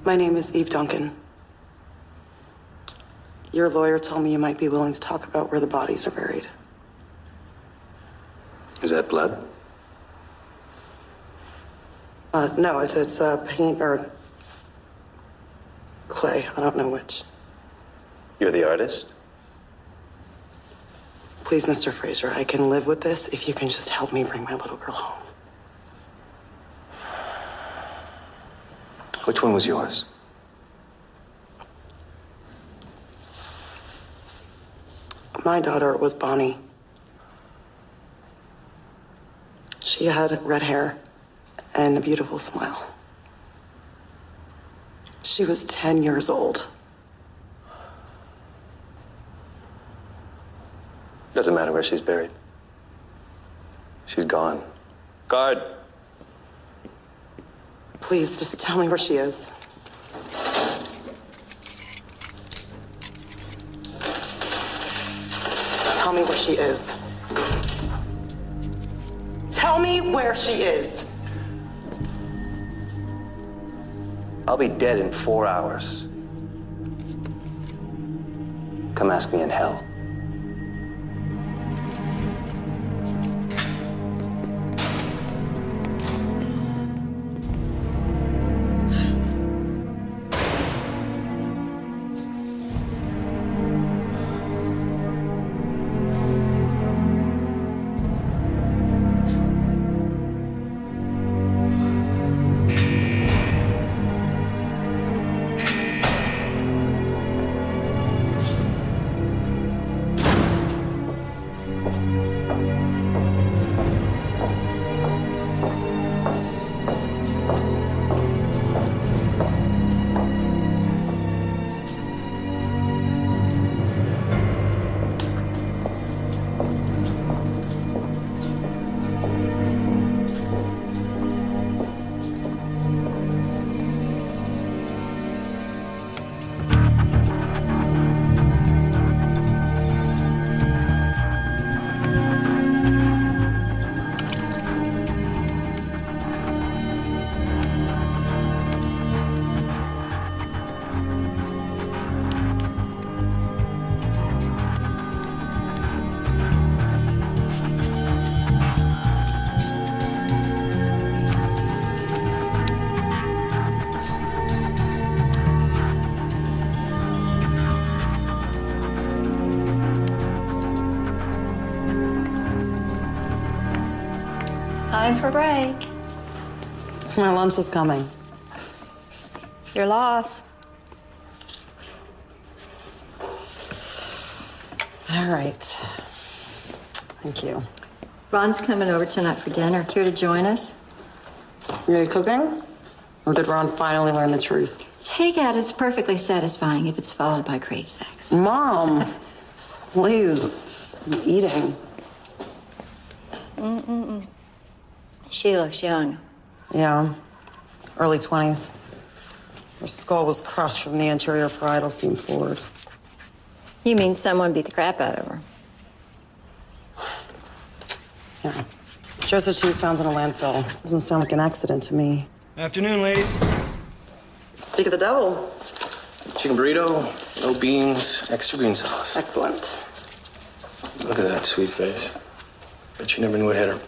My name is Eve Duncan. Your lawyer told me you might be willing to talk about where the bodies are buried. Is that blood? No, it's paint or clay. I don't know which. You're the artist? Please, Mr. Fraser, I can live with this if you can just help me bring my little girl home. Which one was yours? My daughter was Bonnie. She had red hair and a beautiful smile. She was 10 years old. Doesn't matter where she's buried. She's gone. Guard! Please, just tell me where she is. Tell me where she is. Tell me where she is. I'll be dead in 4 hours. Come ask me in hell. Time for break. My lunch is coming. Your loss. All right. Thank you. Ron's coming over tonight for dinner. Care to join us? Are you cooking? Or did Ron finally learn the truth? Takeout is perfectly satisfying if it's followed by great sex. Mom, please, I'm eating. She looks young. Yeah, early 20s. Her skull was crushed from the anterior parietal seam forward. You mean someone beat the crap out of her? Yeah. Joe said she was found in a landfill. Doesn't sound like an accident to me. Afternoon, ladies. Speak of the devil. Chicken burrito, no beans, extra green sauce. Excellent. Look at that sweet face. Bet you never knew it hit her.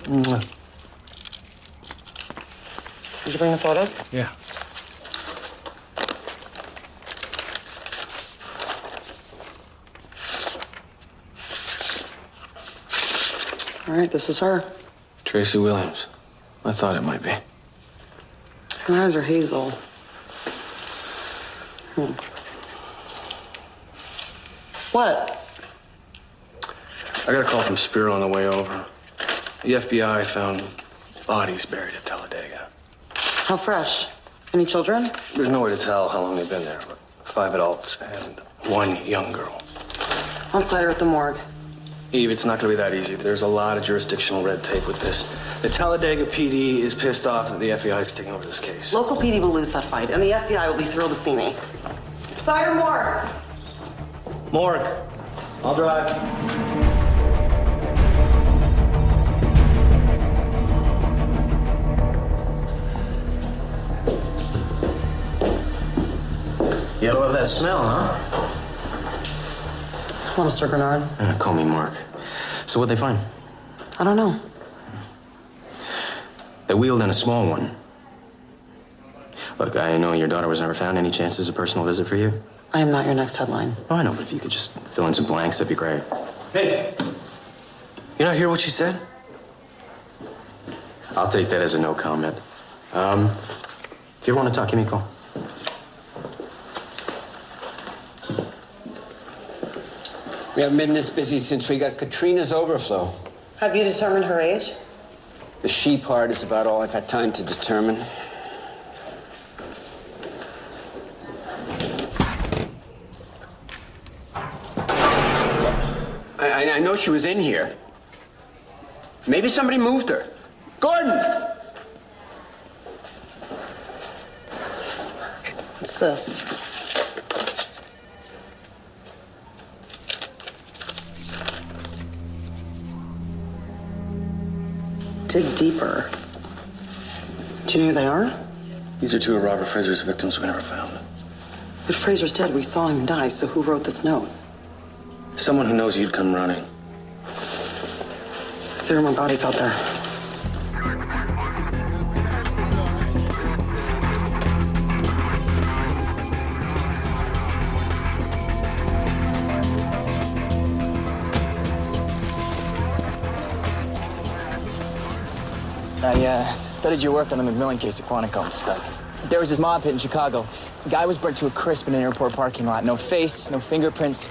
Did you bring the photos? Yeah. All right, this is her. Tracy Williams. I thought it might be. Her eyes are hazel. What? I got a call from Spiro on the way over. The FBI found bodies buried at Talladega. How fresh? Any children? There's no way to tell how long they've been there, but 5 adults and 1 young girl. On site or at the morgue? Eve, it's not going to be that easy. There's a lot of jurisdictional red tape with this. The Talladega PD is pissed off that the FBI is taking over this case. Local PD will lose that fight, and the FBI will be thrilled to see me. Site or morgue? Morgue. I'll drive. that smell, huh? Hello, Mr. Grenard. Call me Mark. So what'd they find? I don't know. They wheeled in a small one. Look, I know your daughter was never found. Any chances a personal visit for you? I am not your next headline. Oh, I know, but if you could just fill in some blanks, that'd be great. Hey! You not hear what she said? I'll take that as a no comment. If you ever want to talk, give me a call. We haven't been this busy since we got Katrina's overflow. Have you determined her age? The she part is about all I've had time to determine. I know she was in here. Maybe somebody moved her. Gordon! What's this? Dig deeper. Do you know who they are? These are two of Robert Fraser's victims we never found. But Fraser's dead. We saw him die, so who wrote this note? Someone who knows you'd come running. There are more bodies out there. I studied your work on the McMillan case at Quantico stuff. There was this mob hit in Chicago. The guy was burnt to a crisp in an airport parking lot. No face, no fingerprints.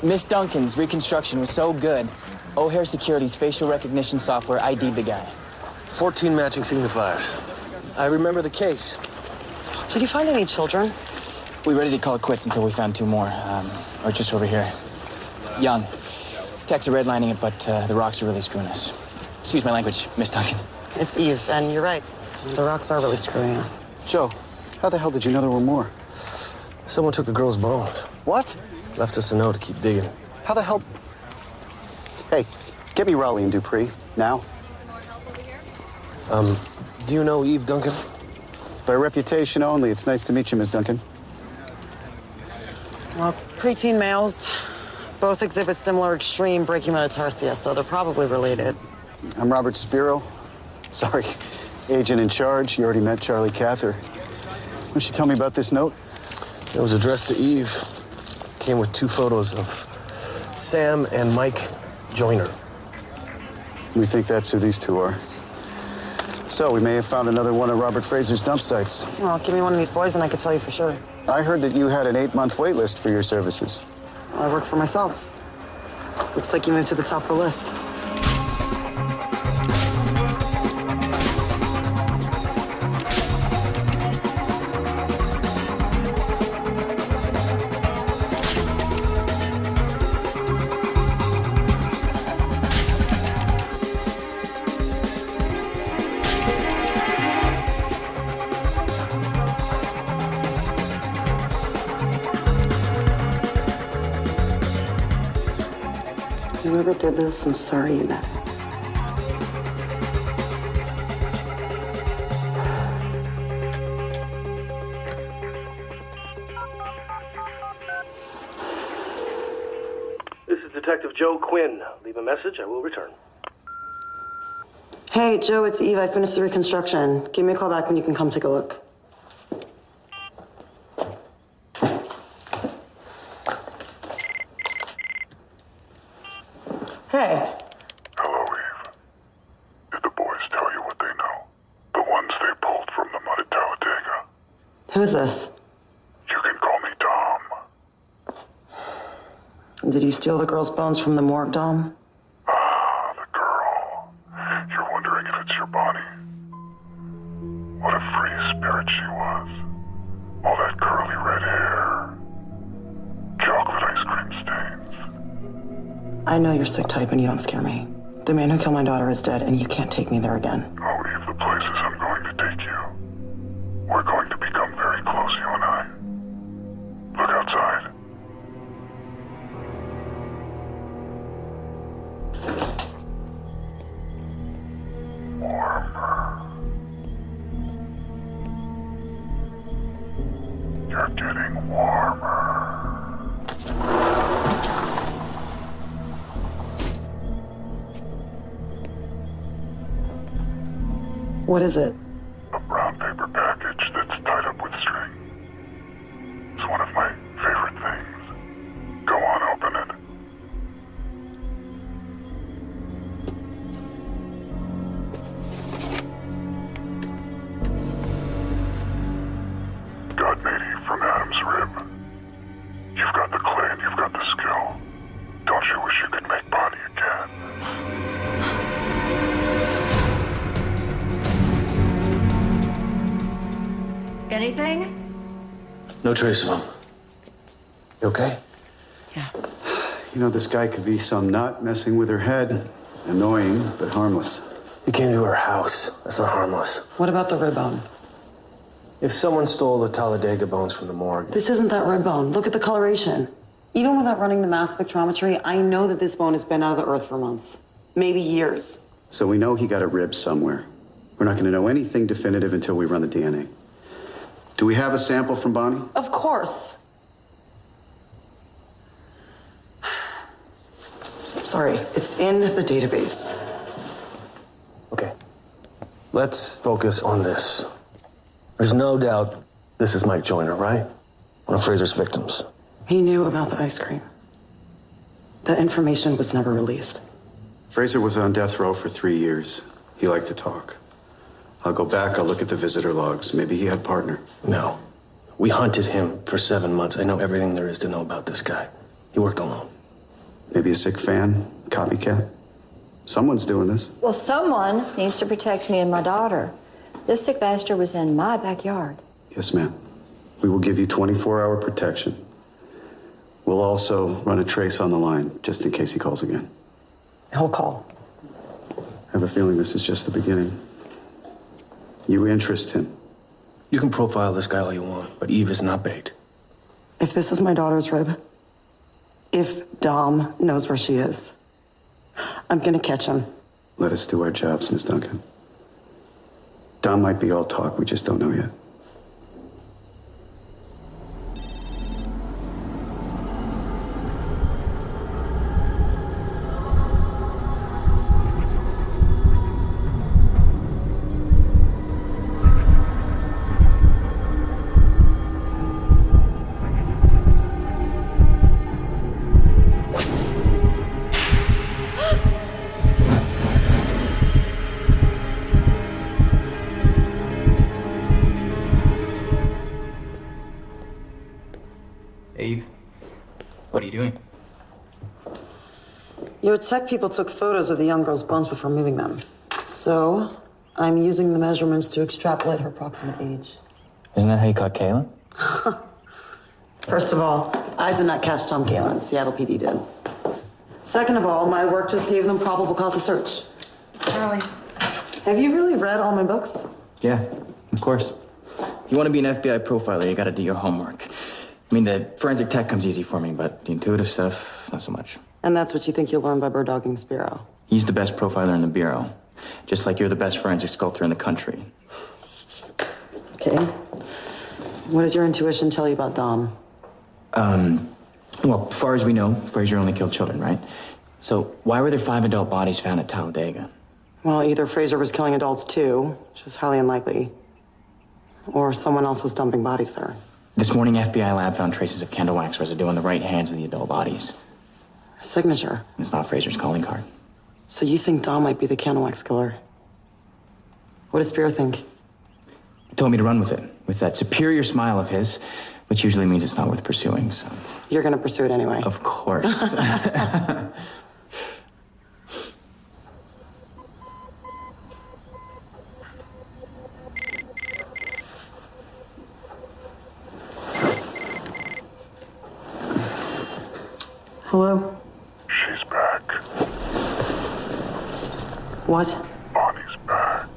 Miss Duncan's reconstruction was so good, O'Hare Security's facial recognition software ID'd the guy. 14 matching signifiers. I remember the case. Did you find any children? We ready to call it quits until we found two more, or just over here. Young. Techs are redlining it, but the rocks are really screwing us. Excuse my language, Miss Duncan. It's Eve, and you're right. The rocks are really screwing us. Joe, how the hell did you know there were more? Someone took the girl's bones. What? Left us a note to keep digging. How the hell? Hey, get me Raleigh and Dupree, now. Do you know Eve Duncan? By reputation only. It's nice to meet you, Ms. Duncan. Well, preteen males both exhibit similar extreme brachiometatarsia, so they're probably related. I'm Robert Spiro. Sorry, agent in charge. You already met Charlie Cather. Why don't you tell me about this note? It was addressed to Eve. Came with 2 photos of Sam and Mike Joyner. We think that's who these two are. So we may have found another one of Robert Fraser's dump sites. Well, give me one of these boys and I could tell you for sure. I heard that you had an 8-month wait list for your services. I work for myself. Looks like you moved to the top of the list. Whoever did this, I'm sorry you met him. This is Detective Joe Quinn. Leave a message, I will return. Hey, Joe, it's Eve. I finished the reconstruction. Give me a call back when you can come take a look. Hey. Hello, Eve. Did the boys tell you what they know? The ones they pulled from the mud at Talladega? Who's this? You can call me Tom. Did you steal the girl's bones from the morgue, Dom? Ah, the girl. You're wondering if it's your Bonnie. What a free spirit she was. All that curly red hair. Chocolate ice cream stains. I know you're sick type and you don't scare me. The man who killed my daughter is dead and you can't take me there again. Oh, Eve, the places I'm going to take you. We're going to become very close, you and I. Look outside. Warmer. You're getting warmer. What is it? A brown paper package that's tied up with string. It's one of my favorite things. Go on, open it. God made Eve from Adam's rib. You've got the clay and you've got the skill. Don't you wish you could make Bonnie again? Anything? No trace of him. You okay? Yeah. You know, this guy could be some nut messing with her head. Annoying, but harmless. You came to her house. That's not harmless. What about the rib bone? If someone stole the Talladega bones from the morgue, This isn't that rib bone. Look at the coloration. Even without running the mass spectrometry, I know that this bone has been out of the earth for months, maybe years. So we know he got a rib somewhere. We're not going to know anything definitive until we run the DNA. Do we have a sample from Bonnie? Of course. Sorry, it's in the database. okay. Let's focus on this. There's no doubt this is Mike Joyner, right? One of Fraser's victims. He knew about the ice cream. That information was never released. Fraser was on death row for 3 years. He liked to talk. I'll go back, I'll look at the visitor logs. Maybe he had a partner. No. We hunted him for 7 months. I know everything there is to know about this guy. He worked alone. Maybe a sick fan, copycat. Someone's doing this. Well, someone needs to protect me and my daughter. This sick bastard was in my backyard. Yes, ma'am. We will give you 24-hour protection. We'll also run a trace on the line, just in case he calls again. He'll call. I have a feeling this is just the beginning. You interest him. You can profile this guy all you want, but Eve is not bait. If this is my daughter's rib, if Dom knows where she is, I'm gonna catch him. Let us do our jobs, Miss Duncan. Dom might be all talk, we just don't know yet. Eve, what are you doing? Your tech people took photos of the young girl's bones before moving them. So, I'm using the measurements to extrapolate her approximate age. Isn't that how you caught Kayla? First of all, I did not catch Tom Galen. Seattle PD did. Second of all, my work just gave them probable cause of search. Charlie, have you really read all my books? Yeah, of course. If you want to be an FBI profiler, you got to do your homework. I mean, the forensic tech comes easy for me, but the intuitive stuff, not so much. And that's what you think you'll learn by bird-dogging Spiro. He's the best profiler in the Bureau, just like you're the best forensic sculptor in the country. Okay. What does your intuition tell you about Dom? Well, as far as we know, Fraser only killed children, right? So why were there 5 adult bodies found at Talladega? Well, either Fraser was killing adults too, which is highly unlikely, or someone else was dumping bodies there. This morning, FBI lab found traces of candle wax residue on the right hands of the adult bodies. A signature. It's not Fraser's calling card. So you think Dom might be the candle wax killer? What does Spiro think? He told me to run with it, with that superior smile of his, which usually means it's not worth pursuing, so... You're gonna pursue it anyway. Of course. Hello? She's back. What? Bonnie's back.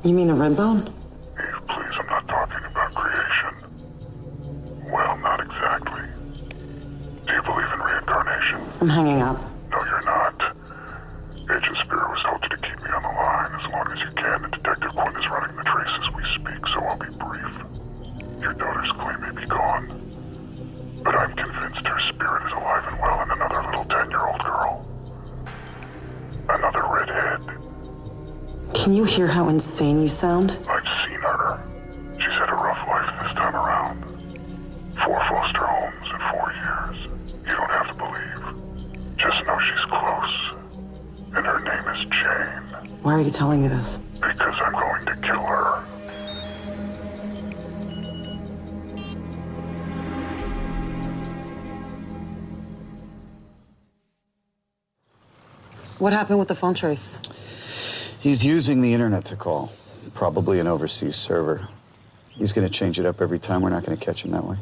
You mean the rib bone? Eve, please, I'm not talking about creation. Well, not exactly. Do you believe in reincarnation? I'm hanging up. No, you're not. Agent Spiro has told you to keep me on the line as long as you can, and Detective Quinn is running the trace as we speak, so I'll be brief. Your daughter's claim may be gone, but I'm convinced her spirit is alive and well in another little 10-year-old girl. Another redhead. Can Can you hear how insane you sound? I've seen her. She's had a rough life this time around. 4 foster homes in 4 years. You don't have to believe. Just know she's close. And her name is Jane. Why are you telling me this? Because I'm going to kill her. What happened with the phone trace? He's using the internet to call. Probably an overseas server. He's going to change it up every time. We're not going to catch him that way.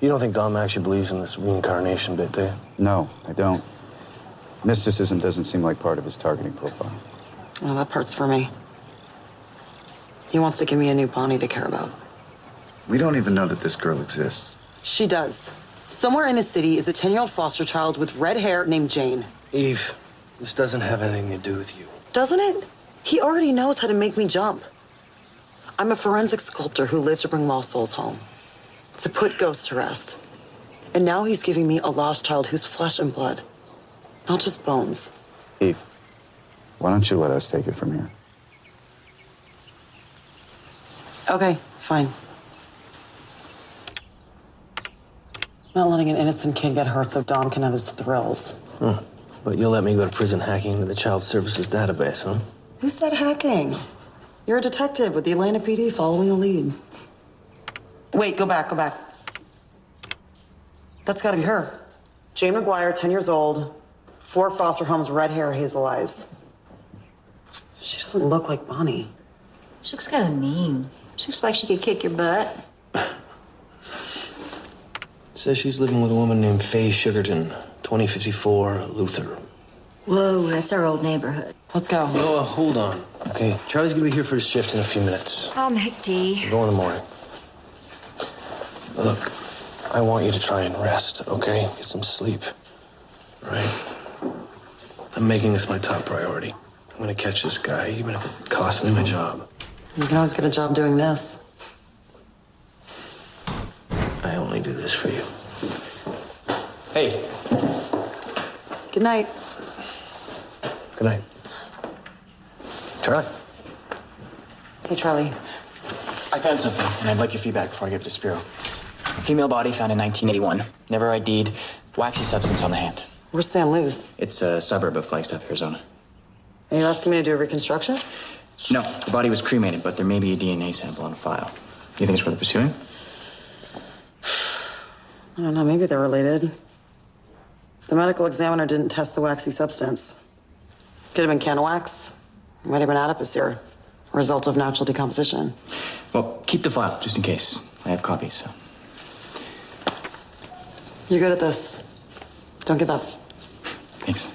You don't think Dom actually believes in this reincarnation bit, do you? No, I don't. Mysticism doesn't seem like part of his targeting profile. Oh, that part's for me. He wants to give me a new Bonnie to care about. We don't even know that this girl exists. She does. Somewhere in the city is a 10-year-old foster child with red hair named Jane. Eve, this doesn't have anything to do with you. Doesn't it? He already knows how to make me jump. I'm a forensic sculptor who lives to bring lost souls home, to put ghosts to rest. And now he's giving me a lost child who's flesh and blood, not just bones. Eve, why don't you let us take it from here? Okay, fine. Not letting an innocent kid get hurt so Dom can have his thrills. But you'll let me go to prison hacking into the child services database, huh? Who said hacking? You're a detective with the Atlanta PD following a lead. Wait, go back. That's gotta be her. Jane McGuire, 10 years old, 4 foster homes, red hair, hazel eyes. She doesn't look like Bonnie. She looks kind of mean. She looks like she could kick your butt. Says she's living with a woman named Faye Sugarton, 2054 Luther. Whoa, that's our old neighborhood. Let's go. Noah, hold on. Okay, Charlie's gonna be here for his shift in a few minutes. Oh, McD. Go in the morning. Look, I want you to try and rest, okay? Get some sleep, all right? I'm making this my top priority. I'm gonna catch this guy, even if it costs me my job. You can always get a job doing this. I only do this for you. Hey, Good night. Good night. Charlie? Hey, Charlie. I found something, and I'd like your feedback before I give it to Spiro. A female body found in 1981. Never ID'd. Waxy substance on the hand. Where's San Luis? It's a suburb of Flagstaff, Arizona. Are you asking me to do a reconstruction? No, the body was cremated, but there may be a DNA sample on file. You think it's worth pursuing? I don't know, maybe they're related. The medical examiner didn't test the waxy substance. Could have been can wax. Might have been adipocere, a result of natural decomposition. Well, keep the file, just in case. I have copies, so. You're good at this. Don't give up. Thanks.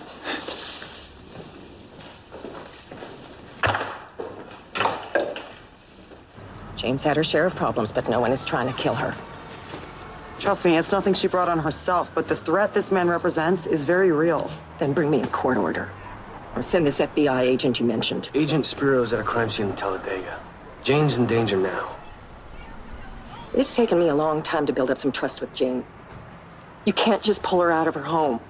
Jane's had her share of problems, but no one is trying to kill her. Trust me, it's nothing she brought on herself, but the threat this man represents is very real. Then bring me a court order. Or send this FBI agent you mentioned. Agent Spiro's at a crime scene in Talladega. Jane's in danger now. It's taken me a long time to build up some trust with Jane. You can't just pull her out of her home.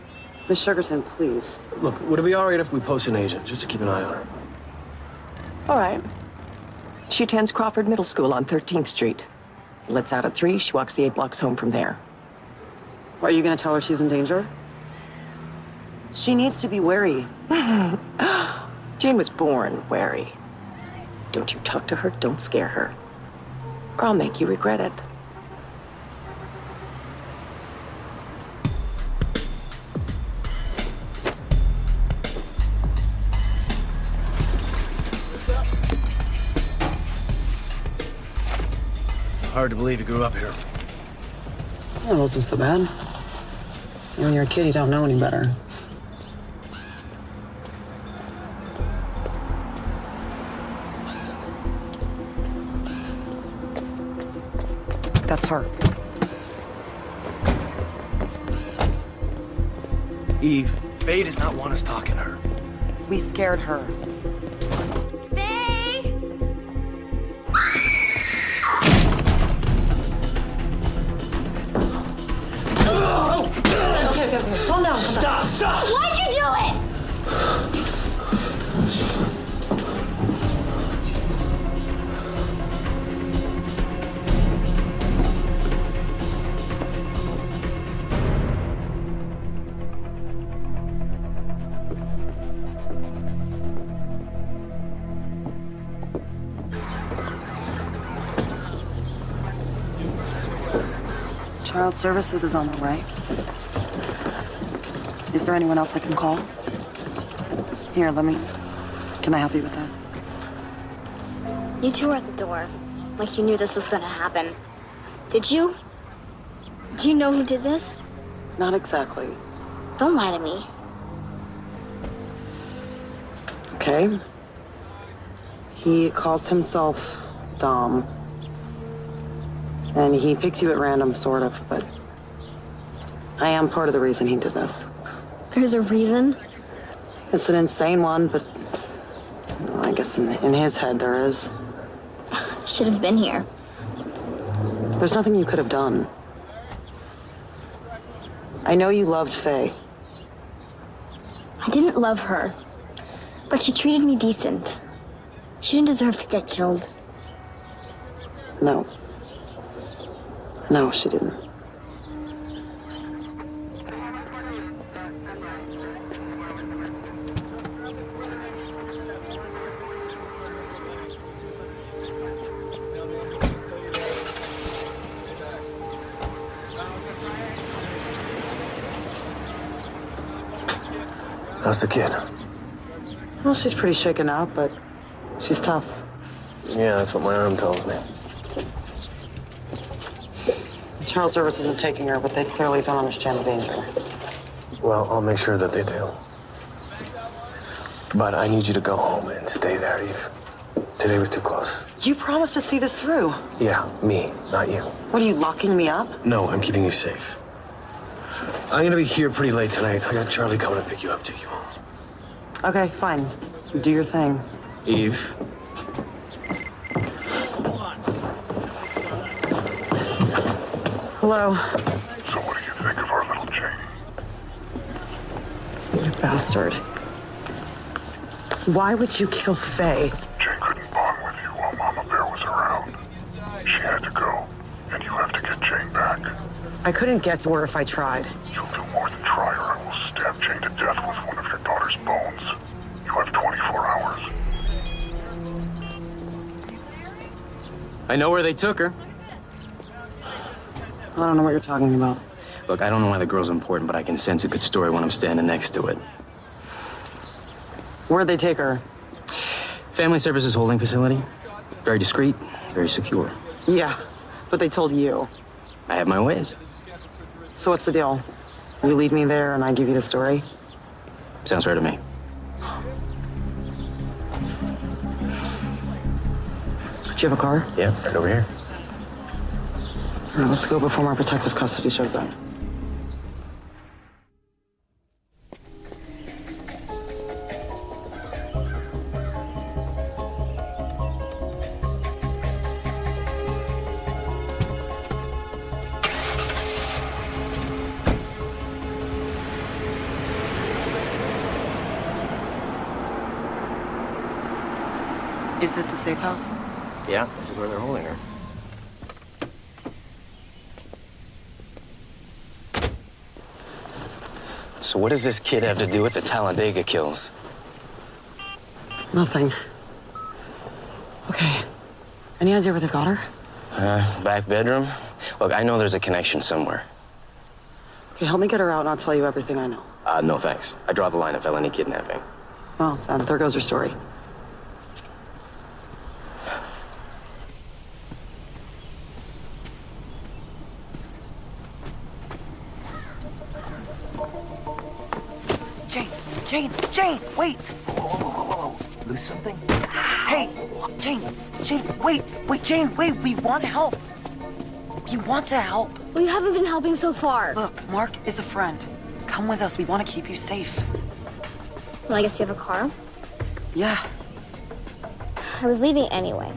Miss Sugarton, please. Look, would it be all right if we post an agent, just to keep an eye on her? All right. She attends Crawford Middle School on 13th Street. Lets out at 3, she walks the 8 blocks home from there. Are you gonna tell her she's in danger? She needs to be wary. Jane was born wary. Don't you talk to her, don't scare her. Or I'll make you regret it. Hard to believe you grew up here. Yeah, it wasn't so bad. When you're a kid, you don't know any better. That's her. Eve, Faye does not want us talking to her. We scared her. Okay. Calm down. Stop! Why'd you do it? Child Services is on the way. Is there anyone else I can call? Here, can I help you with that? You two were at the door, like you knew this was gonna happen. Did you? Do you know who did this? Not exactly. Don't lie to me. Okay. He calls himself Dom. And he picks you at random, sort of, but I am part of the reason he did this. There's a reason? It's an insane one, but I guess in his head there is. Should have been here. There's nothing you could have done. I know you loved Faye. I didn't love her, but she treated me decent. She didn't deserve to get killed. No. No, she didn't. How's the kid? Well, she's pretty shaken up, but she's tough. Yeah, that's what my arm tells me. Child Services is taking her, but they clearly don't understand the danger. Well, I'll make sure that they do. But I need you to go home and stay there, Eve. Today was too close. You promised to see this through. Yeah, me, not you. What, are you locking me up? No, I'm keeping you safe. I'm gonna be here pretty late tonight. I got Charlie coming to pick you up, take you home. Okay, fine. Do your thing. Eve. Hello. So what do you think of our little Jane? You bastard. Why would you kill Faye? Jane couldn't bond with you while Mama Bear was around. She had to go, and you have to get Jane back. I couldn't get to her if I tried. You'll do more than try, or I will stab Jane to death with one of your daughter's bones. You have 24 hours. I know where they took her. I don't know what you're talking about. Look, I don't know why the girl's important, but I can sense a good story when I'm standing next to it. Where'd they take her? Family Services holding facility. Very discreet, very secure. Yeah, but they told you. I have my ways. So what's the deal? You lead me there and I give you the story? Sounds fair to me. Do you have a car? Yeah, right over here. All right, let's go before my protective custody shows up. Is this the safe house? Yeah, this is where they're holding her. So what does this kid have to do with the Talladega kills? Nothing. Okay. Any idea where they've got her? Back bedroom? Look, I know there's a connection somewhere. Okay, help me get her out and I'll tell you everything I know. No thanks. I draw the line at felony kidnapping. Well, there goes her story. Jane, wait! Whoa. Lose something? Hey, Jane, wait, Jane, wait, we want help. We want to help. Well, you haven't been helping so far. Look, Mark is a friend. Come with us, we want to keep you safe. Well, I guess you have a car? Yeah. I was leaving anyway.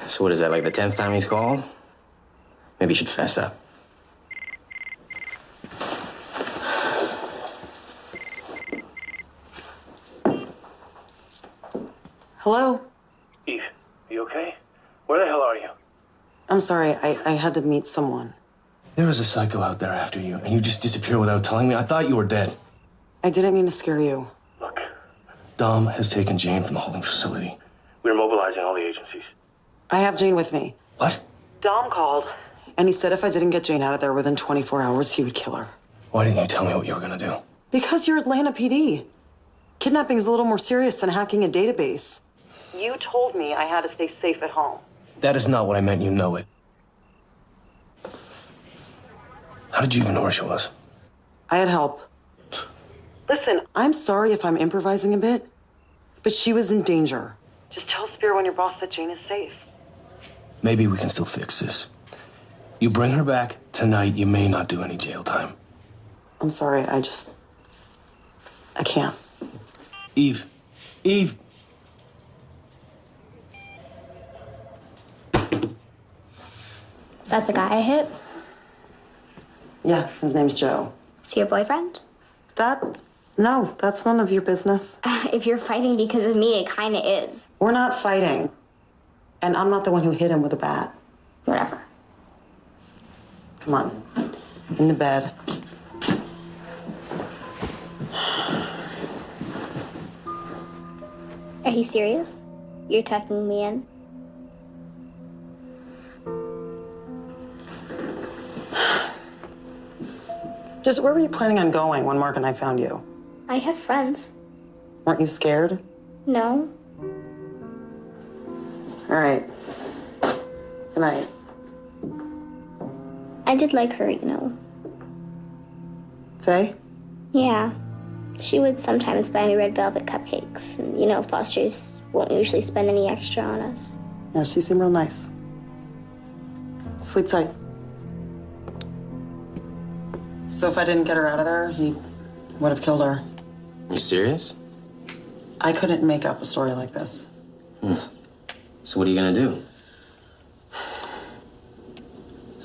So what is that, like the 10th time he's called? Maybe you should fess up. Hello? Eve, you okay? Where the hell are you? I'm sorry, I had to meet someone. There was a psycho out there after you, and you just disappeared without telling me. I thought you were dead. I didn't mean to scare you. Look, Dom has taken Jane from the holding facility. we're mobilizing all the agencies. I have Jane with me. What? Dom called, and he said if I didn't get Jane out of there within 24 hours, he would kill her. Why didn't you tell me what you were gonna do? Because you're Atlanta PD. Kidnapping is a little more serious than hacking a database. You told me I had to stay safe at home. That is not what I meant, you know it. How did you even know where she was? I had help. Listen, I'm sorry if I'm improvising a bit, but she was in danger. Just tell Spear when your boss said Jane is safe. Maybe we can still fix this. You bring her back tonight, you may not do any jail time. I'm sorry, I can't. Eve. Eve! Is that the guy I hit? Yeah, his name's Joe. Is he your boyfriend? No, that's none of your business. If you're fighting because of me, it kinda is. We're not fighting. And I'm not the one who hit him with a bat. Whatever. Come on, in the bed. Are you serious? You're tucking me in? Just where were you planning on going when Mark and I found you? I have friends. Weren't you scared? No. All right. Good night. I did like her, you know. Faye? Yeah. She would sometimes buy me red velvet cupcakes. And, you know, Fosters won't usually spend any extra on us. Yeah, she seemed real nice. Sleep tight. So if I didn't get her out of there, he would have killed her. You serious? I couldn't make up a story like this. So what are you gonna do?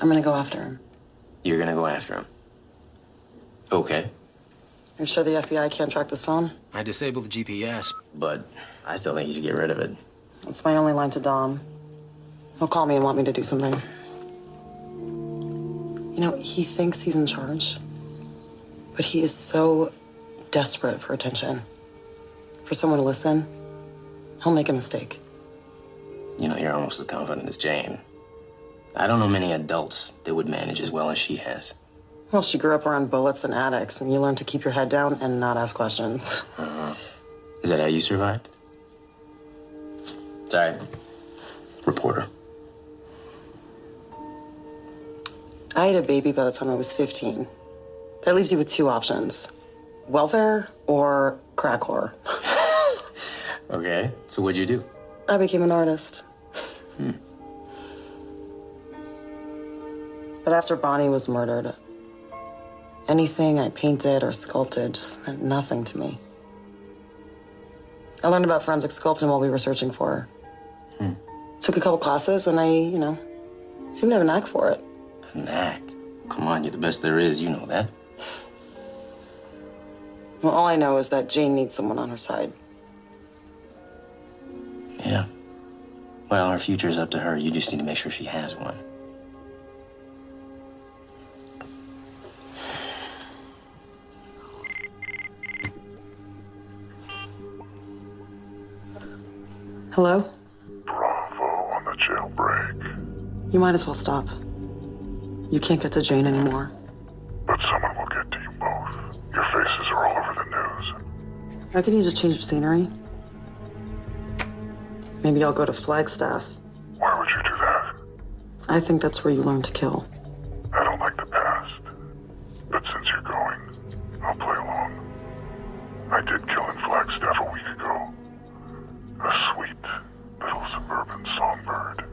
I'm gonna go after him. You're gonna go after him. Okay. You're sure the FBI can't track this phone? I disabled the GPS, but I still think you should get rid of it. That's my only line to Dom. He'll call me and want me to do something. You know, he thinks he's in charge, but he is so desperate for attention. For someone to listen, he'll make a mistake. You know, you're almost as confident as Jane. I don't know many adults that would manage as well as she has. Well, she grew up around bullets and addicts, and you learn to keep your head down and not ask questions. Is that how you survived? Sorry. Reporter. I had a baby by the time I was 15. That leaves you with two options. Welfare or crack whore. Okay, so what'd you do? I became an artist. But after Bonnie was murdered, anything I painted or sculpted just meant nothing to me. I learned about forensic sculpting while we were searching for her. Took a couple classes and I, seemed to have a knack for it. A knack? Come on, you're the best there is, you know that. Well, all I know is that Jane needs someone on her side. Yeah. Well, her future's up to her. You just need to make sure she has one. Hello? Bravo on the jailbreak. You might as well stop. You can't get to Jane anymore. But someone will get to you both. Your faces are all over the news. I could use a change of scenery. Maybe I'll go to Flagstaff. Why would you do that? I think that's where you learn to kill. I don't like the past. But since you're going, I'll play along. I did kill in Flagstaff a week ago. A sweet little suburban songbird.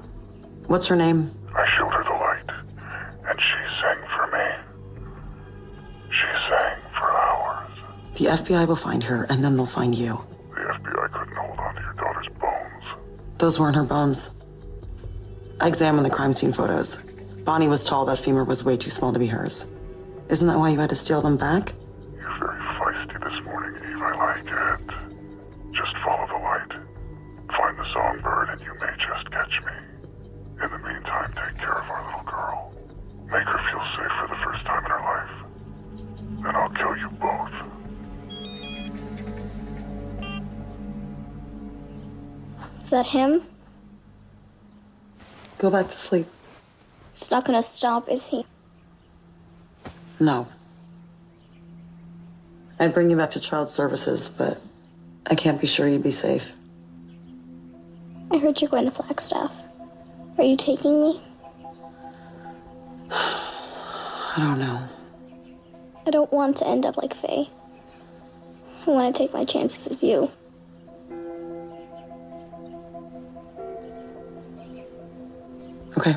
What's her name? I showed her the light, and she sang for me. She sang for hours. The FBI will find her, and then they'll find you. The FBI couldn't hold on to your daughter's bones. Those weren't her bones. I examined the crime scene photos. Bonnie was tall, that femur was way too small to be hers. Isn't that why you had to steal them back? You're very feisty this morning, Eve. I like it. Just follow the light. Find the songbird, and you may just catch me. In the meantime, take care of our little girl. Make her feel safe Is that him? Go back to sleep. He's not gonna stop, is he? No. I'd bring you back to child services, but I can't be sure you'd be safe. I heard you're going to Flagstaff. Are you taking me? I don't know. I don't want to end up like Faye. I want to take my chances with you. Okay.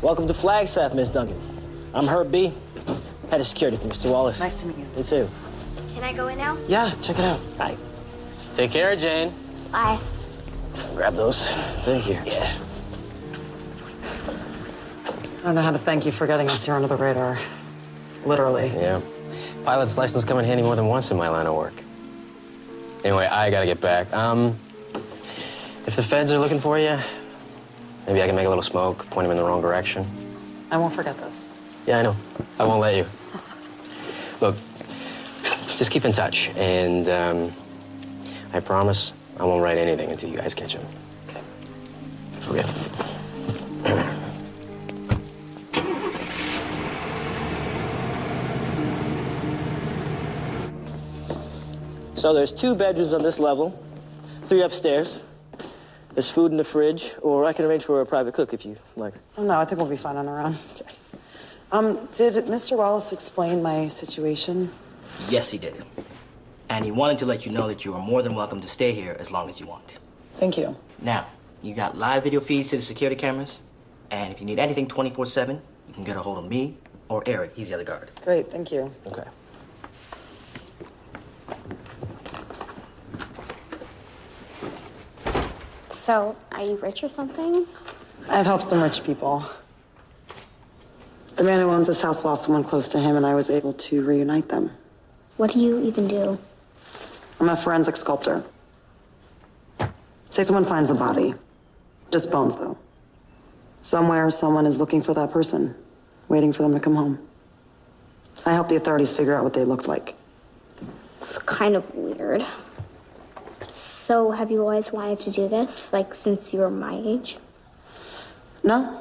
Welcome to Flagstaff, Miss Duncan. I'm Herb B, head of security for Mr. Wallace. Nice to meet you. You too. Can I go in now? Yeah, check it out. Hi. Take care, Jane. Bye. Grab those. Thank you. Yeah. I don't know how to thank you for getting us here under the radar. Literally. Yeah. Pilot's license come in handy more than once in my line of work. Anyway, I gotta get back. If the feds are looking for you, maybe I can make a little smoke, point them in the wrong direction. I won't forget this. Yeah, I know. I won't let you. Look, just keep in touch, and I promise I won't write anything until you guys catch him. Okay. So there's 2 bedrooms on this level, 3 upstairs. There's food in the fridge, or I can arrange for a private cook if you like. Oh, no, I think we'll be fine on our own. Okay. Did Mr. Wallace explain my situation? Yes, he did. And he wanted to let you know that you are more than welcome to stay here as long as you want. Thank you. Now, you got live video feeds to the security cameras, and if you need anything 24/7, you can get a hold of me or Eric. He's the other guard. Great, thank you. Okay. So, are you rich or something? I've helped some rich people. The man who owns this house lost someone close to him, and I was able to reunite them. What do you even do? I'm a forensic sculptor. Say someone finds a body. Just bones, though. Somewhere, someone is looking for that person, waiting for them to come home. I help the authorities figure out what they looked like. It's kind of weird. So, have you always wanted to do this, like, since you were my age? No,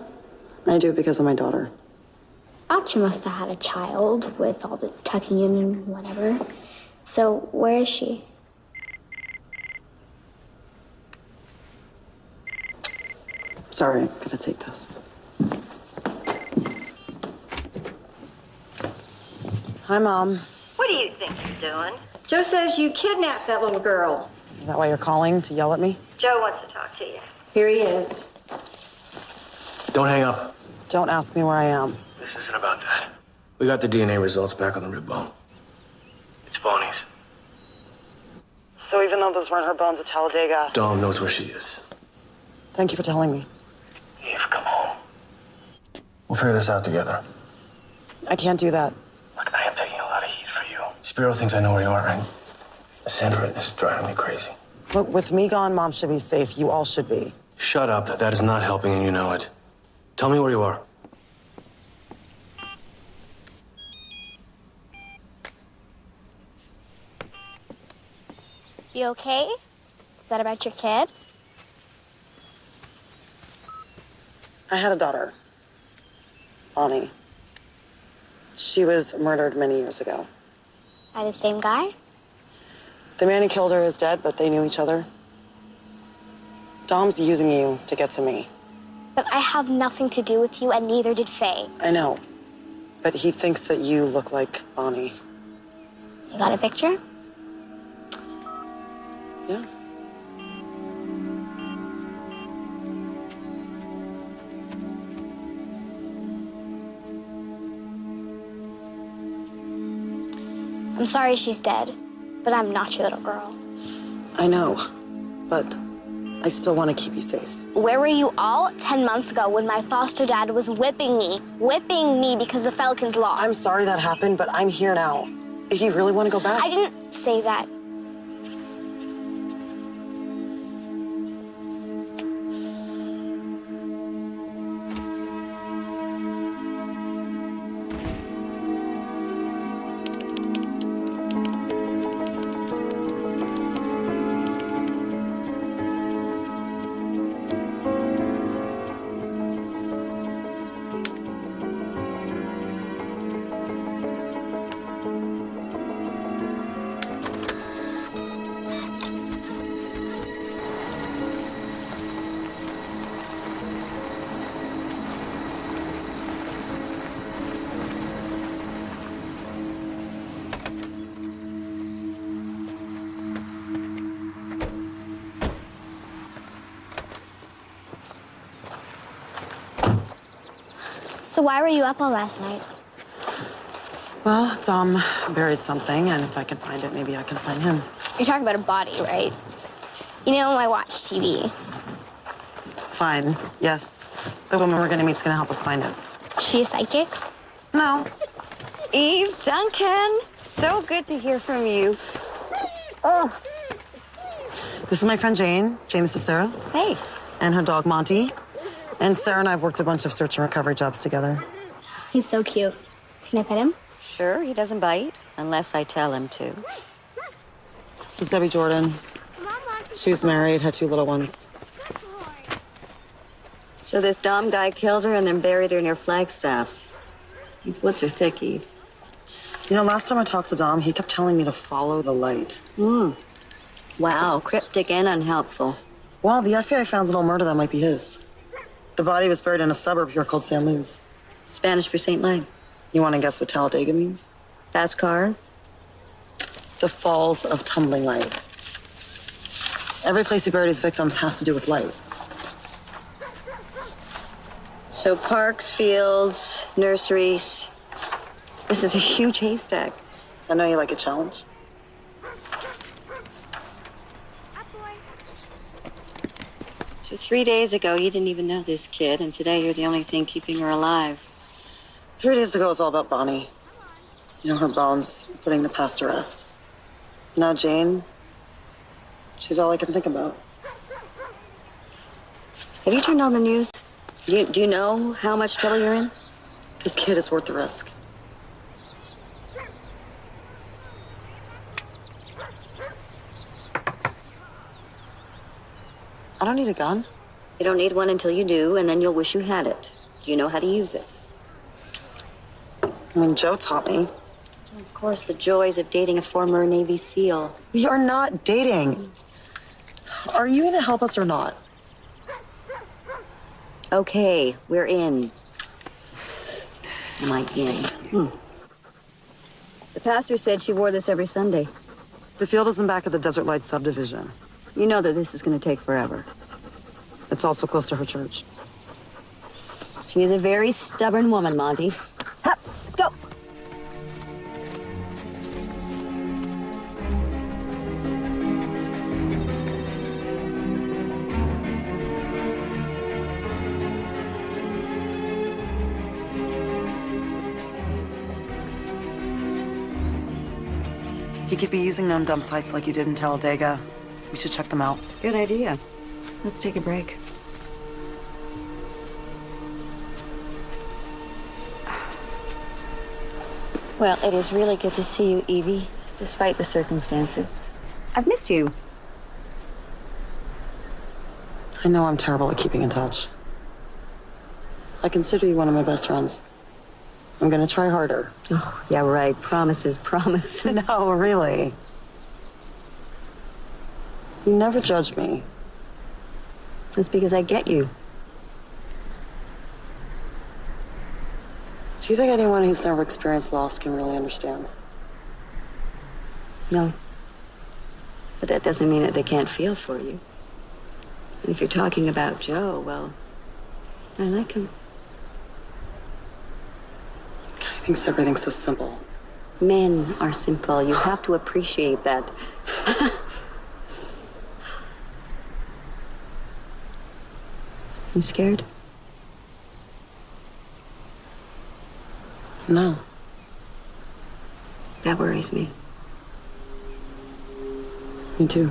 I do it because of my daughter. Thought you must have had a child with all the tucking in and whatever. So, where is she? Sorry, I gotta take this. Hi, Mom. What do you think you're doing? Joe says you kidnapped that little girl. Is that why you're calling, to yell at me? Joe wants to talk to you. Here he is. Don't hang up. Don't ask me where I am. This isn't about that. We got the DNA results back on the rib bone. It's Bonnie's. So even though those weren't her bones at Talladega... Dom knows where she is. Thank you for telling me. Eve, come home. We'll figure this out together. I can't do that. Look, I am taking a lot of heat for you. Spiro thinks I know where you are, and Sandra is driving me crazy. Look, with me gone, Mom should be safe. You all should be. Shut up. That is not helping, and you know it. Tell me where you are. You okay? Is that about your kid? I had a daughter, Bonnie. She was murdered many years ago. By the same guy? The man who killed her is dead, but they knew each other. Dom's using you to get to me. But I have nothing to do with you, and neither did Faye. I know, but he thinks that you look like Bonnie. You got a picture? Yeah. I'm sorry she's dead, but I'm not your little girl. I know. but I still want to keep you safe. Where were you all 10 months ago when my foster dad was whipping me because the Falcons lost? I'm sorry that happened, but I'm here now. If you really want to go back... I didn't say that. So why were you up all last night? Well, Dom buried something, and if I can find it, maybe I can find him. You're talking about a body, right? You know, I watch TV. Fine, yes. The woman we're gonna meet's gonna help us find him. She a psychic? No. Eve, Duncan, so good to hear from you. Oh. This is my friend Jane. Jane, this is Sarah. Hey. And her dog, Monty. And Sarah and I have worked a bunch of search and recovery jobs together. He's so cute. Can I pet him? Sure, he doesn't bite, unless I tell him to. This is Debbie Jordan. She's married, had 2 little ones. So this Dom guy killed her and then buried her near Flagstaff. These woods are thick, Eve. You know, last time I talked to Dom, he kept telling me to follow the light. Wow, cryptic and unhelpful. Well, the FBI found an old murder that might be his. The body was buried in a suburb here called San Luis. Spanish for St. Lane. You want to guess what Talladega means? Fast cars? The falls of tumbling light. Every place he buried his victims has to do with light. So parks, fields, nurseries. This is a huge haystack. I know you like a challenge. So 3 days ago, you didn't even know this kid, and today you're the only thing keeping her alive. 3 days ago, it was all about Bonnie. You know, her bones, putting the past to rest. Now Jane, she's all I can think about. Have you turned on the news? Do you know how much trouble you're in? This kid is worth the risk. I don't need a gun. You don't need one until you do, and then you'll wish you had it. Do you know how to use it? I mean, Joe taught me. Of course, the joys of dating a former Navy SEAL. We are not dating. Are you going to help us or not? Okay, we're in. Am I in? The pastor said she wore this every Sunday. The field is in back of the Desert Light subdivision. You know that this is going to take forever. It's also close to her church. She is a very stubborn woman, Monty. Hup, let's go. He could be using known dump sites like you did in Talladega. We should check them out. Good idea. Let's take a break. Well, it is really good to see you, Evie, despite the circumstances. I've missed you. I know I'm terrible at keeping in touch. I consider you one of my best friends. I'm gonna try harder. Oh, yeah, right. Promises, promise. No, really. You never judge me. That's because I get you. Do you think anyone who's never experienced loss can really understand? No. But that doesn't mean that they can't feel for you. And if you're talking about Joe, well, I like him. He thinks everything's so simple. Men are simple. You have to appreciate that. You scared? No. That worries me. Me too.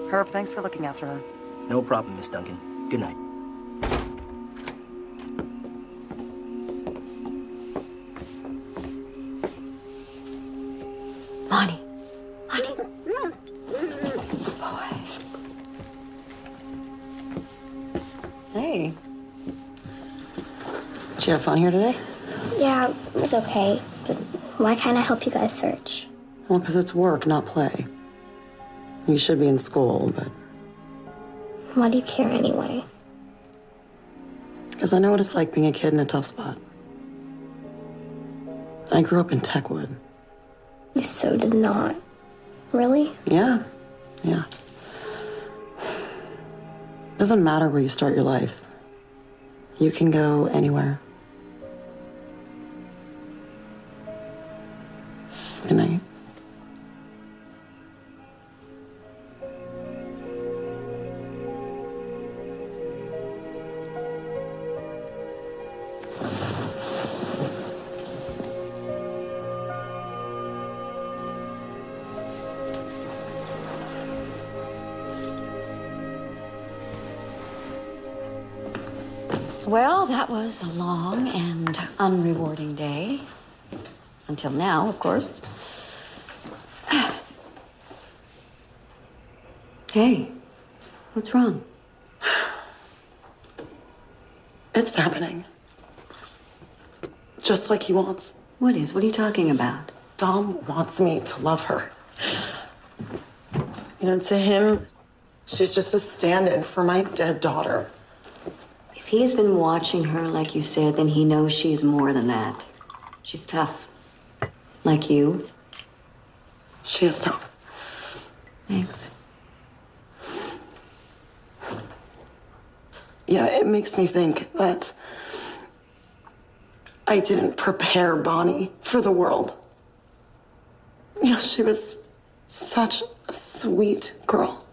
Herb, thanks for looking after her. No problem, Miss Duncan. Good night. Bonnie. Hey. Did you have fun here today? Yeah, it was okay. But why can't I help you guys search? Well, because it's work, not play. You should be in school, but... Why do you care anyway? Because I know what it's like being a kid in a tough spot. I grew up in Techwood. You so did not. Really? Yeah. Yeah. Doesn't matter where you start your life. You can go anywhere. Good night. Well, that was a long and unrewarding day. Until now, of course. Hey, what's wrong? It's happening. Just like he wants. What is? What are you talking about? Dom wants me to love her. You know, to him, she's just a stand-in for my dead daughter. If he's been watching her, like you said, then he knows she's more than that. She's tough. Like you. She is tough. Thanks. Yeah, it makes me think that I didn't prepare Bonnie for the world. You know, she was such a sweet girl.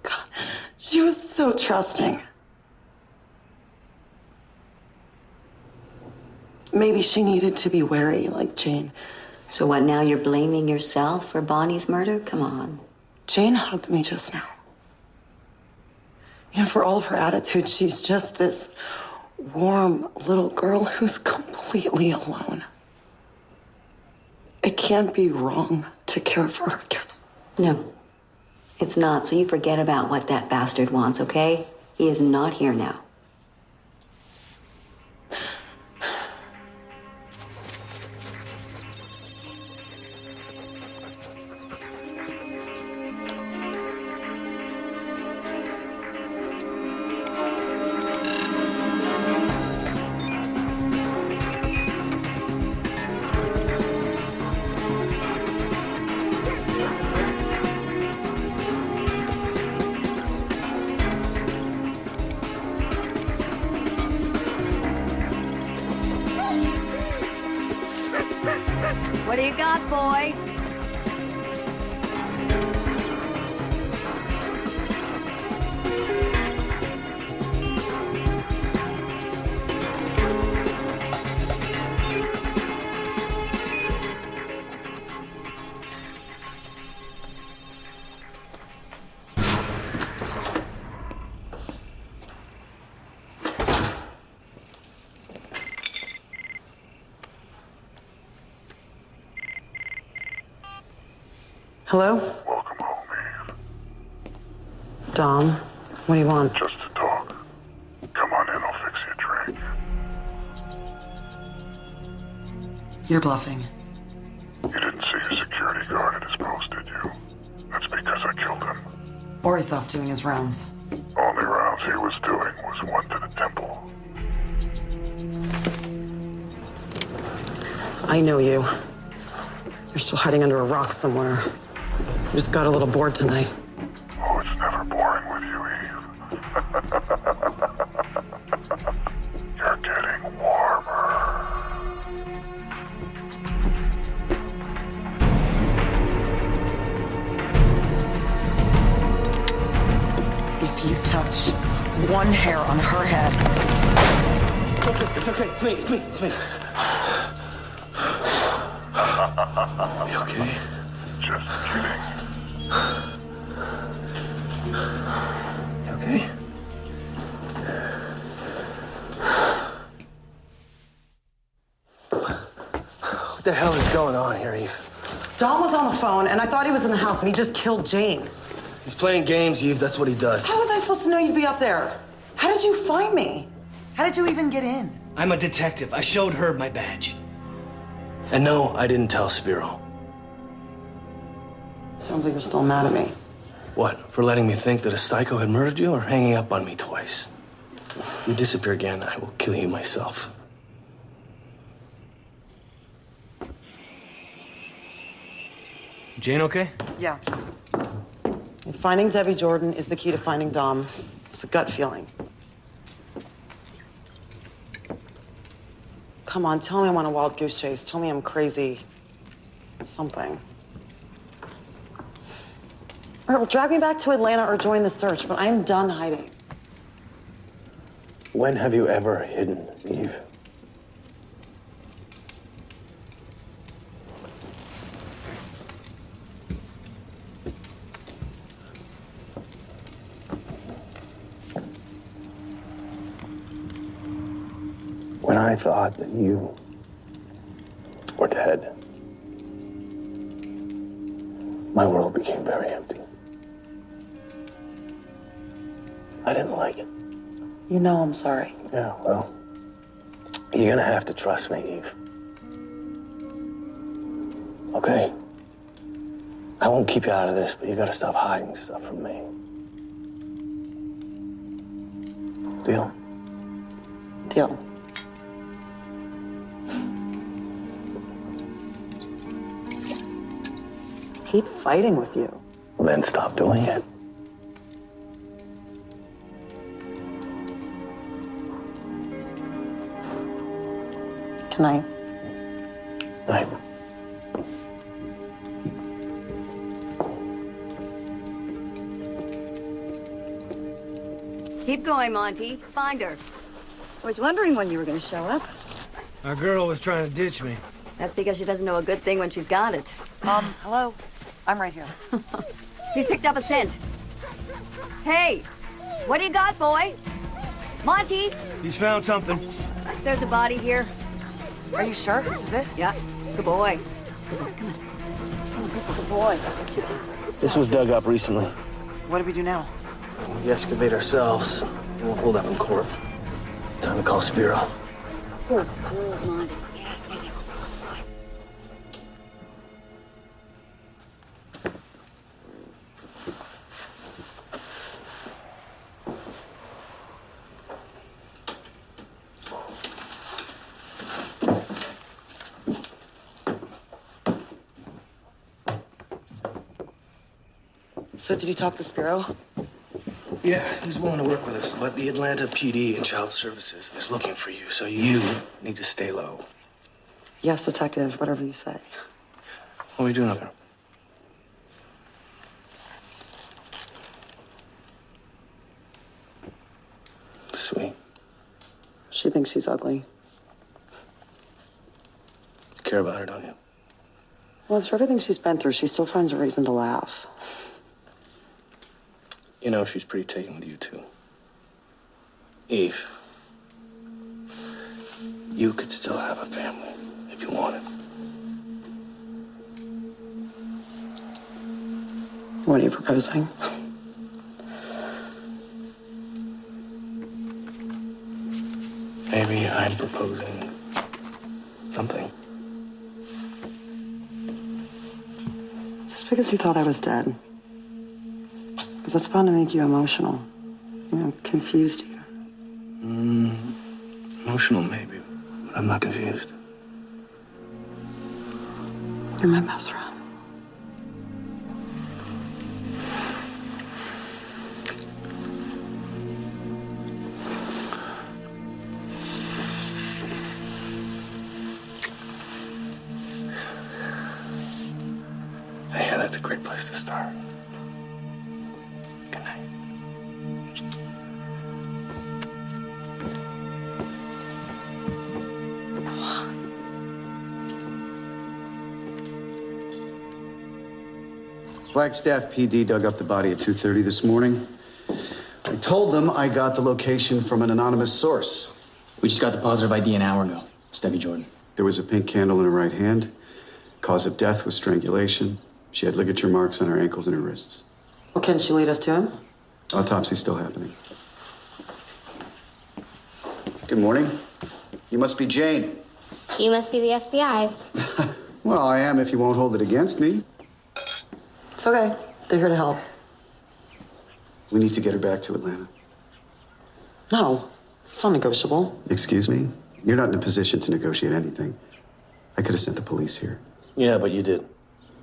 God, she was so trusting. Maybe she needed to be wary, like Jane. So what, now you're blaming yourself for Bonnie's murder? Come on. Jane hugged me just now. You know, for all of her attitude, she's just this warm little girl who's completely alone. It can't be wrong to care for her again. No, it's not. So you forget about what that bastard wants, okay? He is not here now. What do you got, boy? Hello? Welcome home, Eve. Dom, what do you want? Just to talk. Come on in, I'll fix you a drink. You're bluffing. You didn't see your security guard at his post, did you? That's because I killed him. Or he's off doing his rounds. Only rounds he was doing was one to the temple. I know you. You're still hiding under a rock somewhere. You just got a little bored tonight. Oh, it's never boring with you, Eve. You're getting warmer. one hair on her head. It's okay. It's me. It's me. It's me. You okay? Just kidding. You okay? What the hell is going on here, Eve? Dom was on the phone, and I thought he was in the house, and he just killed Jane. He's playing games, Eve. That's what he does. How was I supposed to know you'd be up there? How did you find me? How did you even get in? I'm a detective. I showed her my badge. And no, I didn't tell Spiro. Sounds like you're still mad at me. What, for letting me think that a psycho had murdered you or hanging up on me twice? If you disappear again, I will kill you myself. Jane okay? Yeah. And finding Debbie Jordan is the key to finding Dom. It's a gut feeling. Come on, tell me I'm on a wild goose chase. Tell me I'm crazy. Something. All right, well, drag me back to Atlanta or join the search, but I'm done hiding. When have you ever hidden, Eve? When I thought that you were dead, my world became very empty. I didn't like it. You know I'm sorry. Yeah, well, you're gonna have to trust me, Eve. Okay? I won't keep you out of this, but you gotta stop hiding stuff from me. Deal? Deal. I hate fighting with you. Then stop doing it. Good night. Night. Keep going, Monty. Find her. I was wondering when you were going to show up. Our girl was trying to ditch me. That's because she doesn't know a good thing when she's got it. Hello? I'm right here. He's picked up a scent. Hey, what do you got, boy? Monty, He's found something. there's a body here. Are you sure? This is it? Yeah, good boy. Good boy, come on. Good boy. This was dug up recently. What do we do now? We excavate ourselves. We won't hold up in court. It's time to call Spiro. Good girl, Monty. So did you talk to Spiro? Yeah, he's willing to work with us, but the Atlanta PD and Child Services is looking for you, so you need to stay low. Yes, detective, whatever you say. What are we doing up there? Sweet. She thinks she's ugly. You care about her, don't you? Well, for everything she's been through, she still finds a reason to laugh. You know she's pretty taken with you, too. Eve, you could still have a family if you wanted. What are you proposing? Maybe I'm proposing something. Just because you thought I was dead. Because that's bound to make you emotional. You know, confused you. Emotional, maybe, but I'm not confused. You're my best friend. Yeah, that's a great place to start. Good night. Flagstaff PD dug up the body at 2:30 this morning. I told them I got the location from an anonymous source. We just got the positive ID an hour ago. It's Debbie Jordan. There was a pink candle in her right hand. Cause of death was strangulation. She had ligature marks on her ankles and her wrists. Well, can she lead us to him? Autopsy's still happening. Good morning. You must be Jane. You must be the FBI. Well, I am if you won't hold it against me. It's okay. They're here to help. We need to get her back to Atlanta. No, it's not negotiable. Excuse me? You're not in a position to negotiate anything. I could have sent the police here. Yeah, but you did.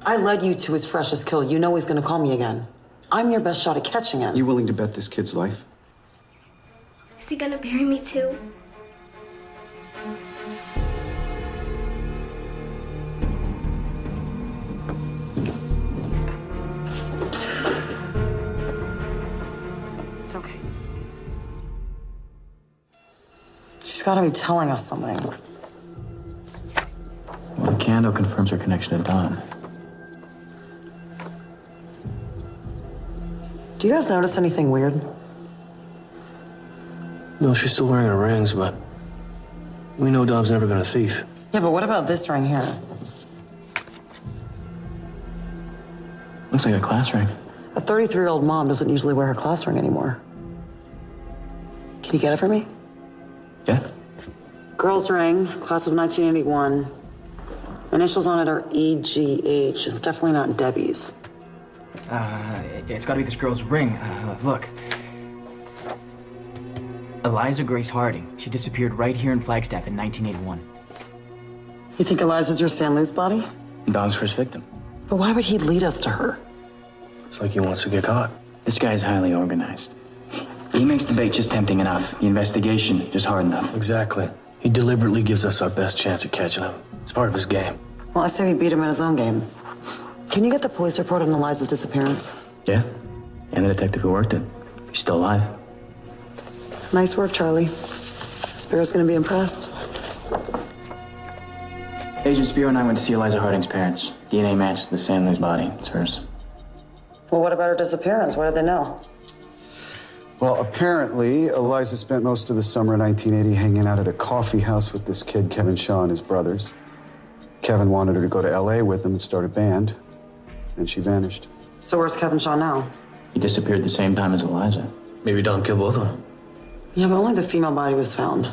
I led you to his freshest kill. You know he's gonna call me again. I'm your best shot at catching him. You willing to bet this kid's life? Is he gonna bury me too? It's okay. She's gotta be telling us something. Well, the candle confirms her connection to Don. Do you guys notice anything weird? No, she's still wearing her rings, but we know Dom's never been a thief. Yeah, but what about this ring here? Looks like a class ring. A 33-year-old mom doesn't usually wear her class ring anymore. Can you get it for me? Yeah. Girl's ring, class of 1981. Initials on it are EGH. It's definitely not Debbie's. It's gotta be this girl's ring. Look. Eliza Grace Harding. She disappeared right here in Flagstaff in 1981. You think Eliza's your San Luis body? Dom's first victim. But why would he lead us to her? It's like he wants to get caught. This guy's highly organized. He makes the bait just tempting enough. The investigation just hard enough. Exactly. He deliberately gives us our best chance at catching him. It's part of his game. Well, I say we beat him in his own game. Can you get the police report on Eliza's disappearance? Yeah. And the detective who worked it. He's still alive. Nice work, Charlie. Spiro's gonna be impressed. Agent Spiro and I went to see Eliza Harding's parents. DNA matched the San Luis body. It's hers. Well, what about her disappearance? What did they know? Well, apparently, Eliza spent most of the summer of 1980 hanging out at a coffee house with this kid, Kevin Shaw, and his brothers. Kevin wanted her to go to LA with him and start a band. Then she vanished. So where's Kevin Shaw now? He disappeared the same time as Eliza. Maybe Dom killed both of them. Yeah, but only the female body was found.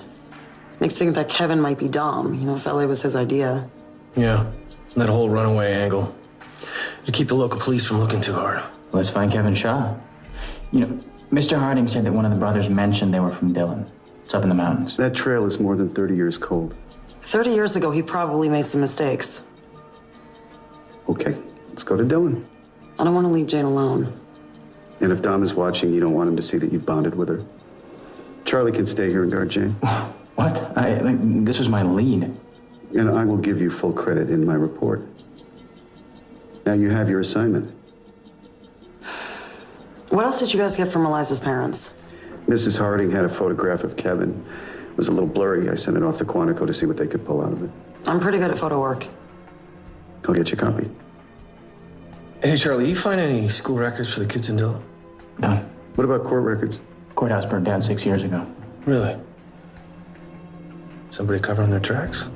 Makes me think that Kevin might be Dom. You know, if LA was his idea. Yeah, that whole runaway angle. To keep the local police from looking too hard. Let's find Kevin Shaw. You know, Mr. Harding said that one of the brothers mentioned they were from Dillon. It's up in the mountains. That trail is more than 30 years cold. 30 years ago, he probably made some mistakes. Okay, let's go to Dillon. I don't want to leave Jane alone. And if Dom is watching, you don't want him to see that you've bonded with her. Charlie can stay here and guard Jane. What? This was my lead. And I will give you full credit in my report. Now you have your assignment. What else did you guys get from Eliza's parents? Mrs. Harding had a photograph of Kevin. It was a little blurry. I sent it off to Quantico to see what they could pull out of it. I'm pretty good at photo work. I'll get you a copy. Hey, Charlie, you find any school records for the kids in Dillon? No. What about court records? Courthouse burned down 6 years ago. Really? Somebody covering their tracks?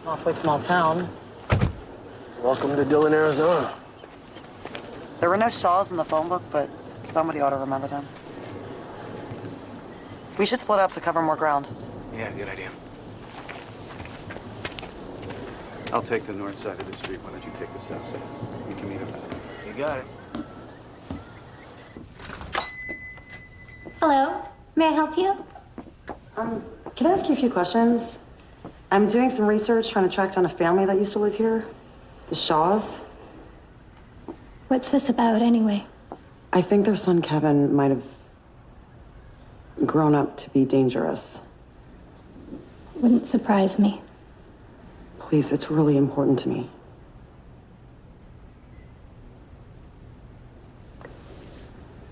Awfully small town. Welcome to Dillon, Arizona. There were no Shaws in the phone book, but somebody ought to remember them. We should split up to cover more ground. Yeah, good idea. I'll take the north side of the street. Why don't you take the south side? We can meet up. You got it. Hello, may I help you? Can I ask you a few questions? I'm doing some research trying to track down a family that used to live here. The Shaws. What's this about, anyway? I think their son Kevin might have grown up to be dangerous. Wouldn't surprise me. Please, it's really important to me.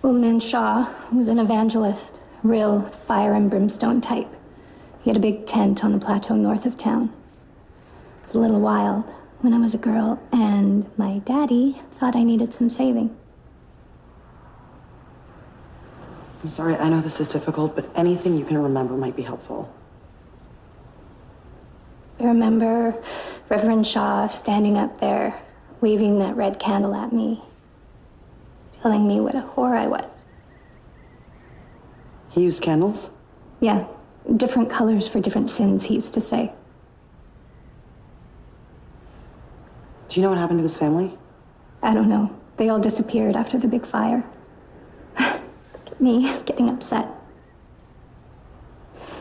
Old man Shaw was an evangelist, real fire and brimstone type. He had a big tent on the plateau north of town. It was a little wild when I was a girl, and my daddy thought I needed some saving. I'm sorry, I know this is difficult, but anything you can remember might be helpful. I remember Reverend Shaw standing up there, waving that red candle at me, telling me what a whore I was. He used candles? Yeah, different colors for different sins, he used to say. Do you know what happened to his family? I don't know. They all disappeared after the big fire. Me getting upset.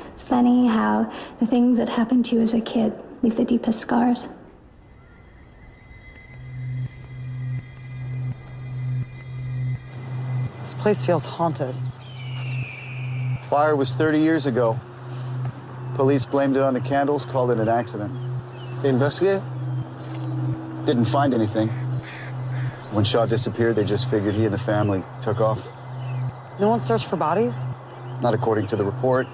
It's funny how the things that happened to you as a kid leave the deepest scars. This place feels haunted. Fire was 30 years ago. Police blamed it on the candles, called it an accident. They investigated? Didn't find anything. When Shaw disappeared, they just figured he and the family took off. No one searched for bodies? Not according to the report.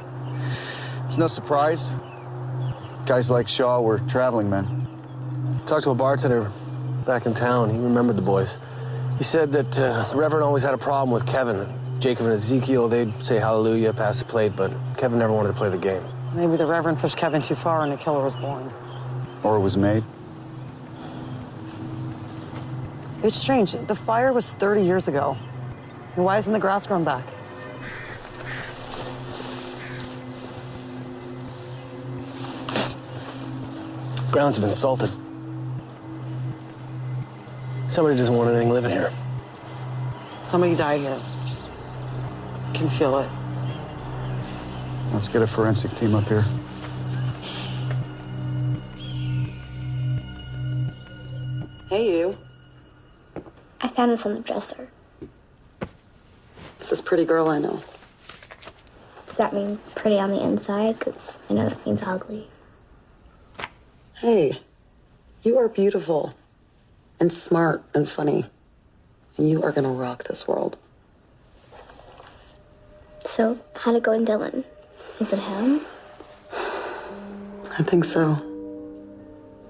It's no surprise. Guys like Shaw were traveling men. Talked to a bartender back in town. He remembered the boys. He said that the Reverend always had a problem with Kevin. Jacob and Ezekiel, they'd say hallelujah, pass the plate, but Kevin never wanted to play the game. Maybe the Reverend pushed Kevin too far and a killer was born. Or was made. It's strange. The fire was 30 years ago. And why isn't the grass grown back? Grounds have been salted. Somebody doesn't want anything living here. Somebody died here. I can feel it. Let's get a forensic team up here. Hey, you. I found this on the dresser. It's this pretty girl I know. Does that mean pretty on the inside? Because I know that means ugly. Hey, you are beautiful and smart and funny. And you are gonna rock this world. So, how'd it go in Dylan? Is it him? I think so.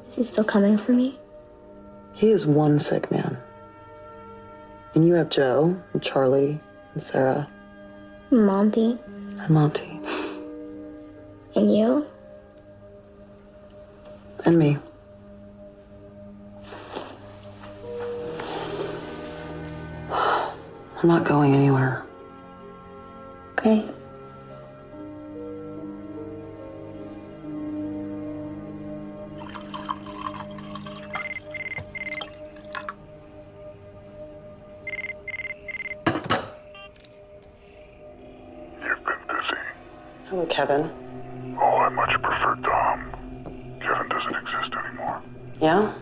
Is he still coming for me? He is one sick man. And you have Joe and Charlie and Sarah. Monty. And Monty. And you? And me. I'm not going anywhere. Okay. Hello, Kevin. Oh, I much prefer Dom. Kevin doesn't exist anymore. Yeah?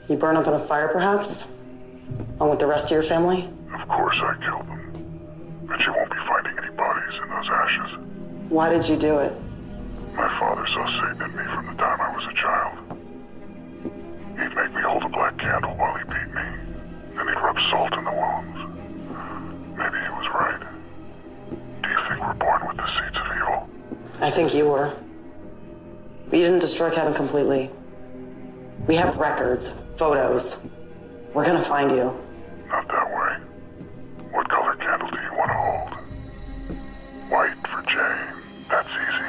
You burn up in a fire, perhaps? Along with the rest of your family? Of course I killed them. But you won't be finding any bodies in those ashes. Why did you do it? My father saw Satan in me from the time I was a child. He'd make me hold a black candle while he beat me. Then he'd rub salt in the wounds. Maybe he was right. Do you think we're born with the seeds of evil? I think you were. We didn't destroy Kevin completely. We have records, photos. We're gonna find you. Not that way. What color candle do you want to hold? White for Jane. That's easy.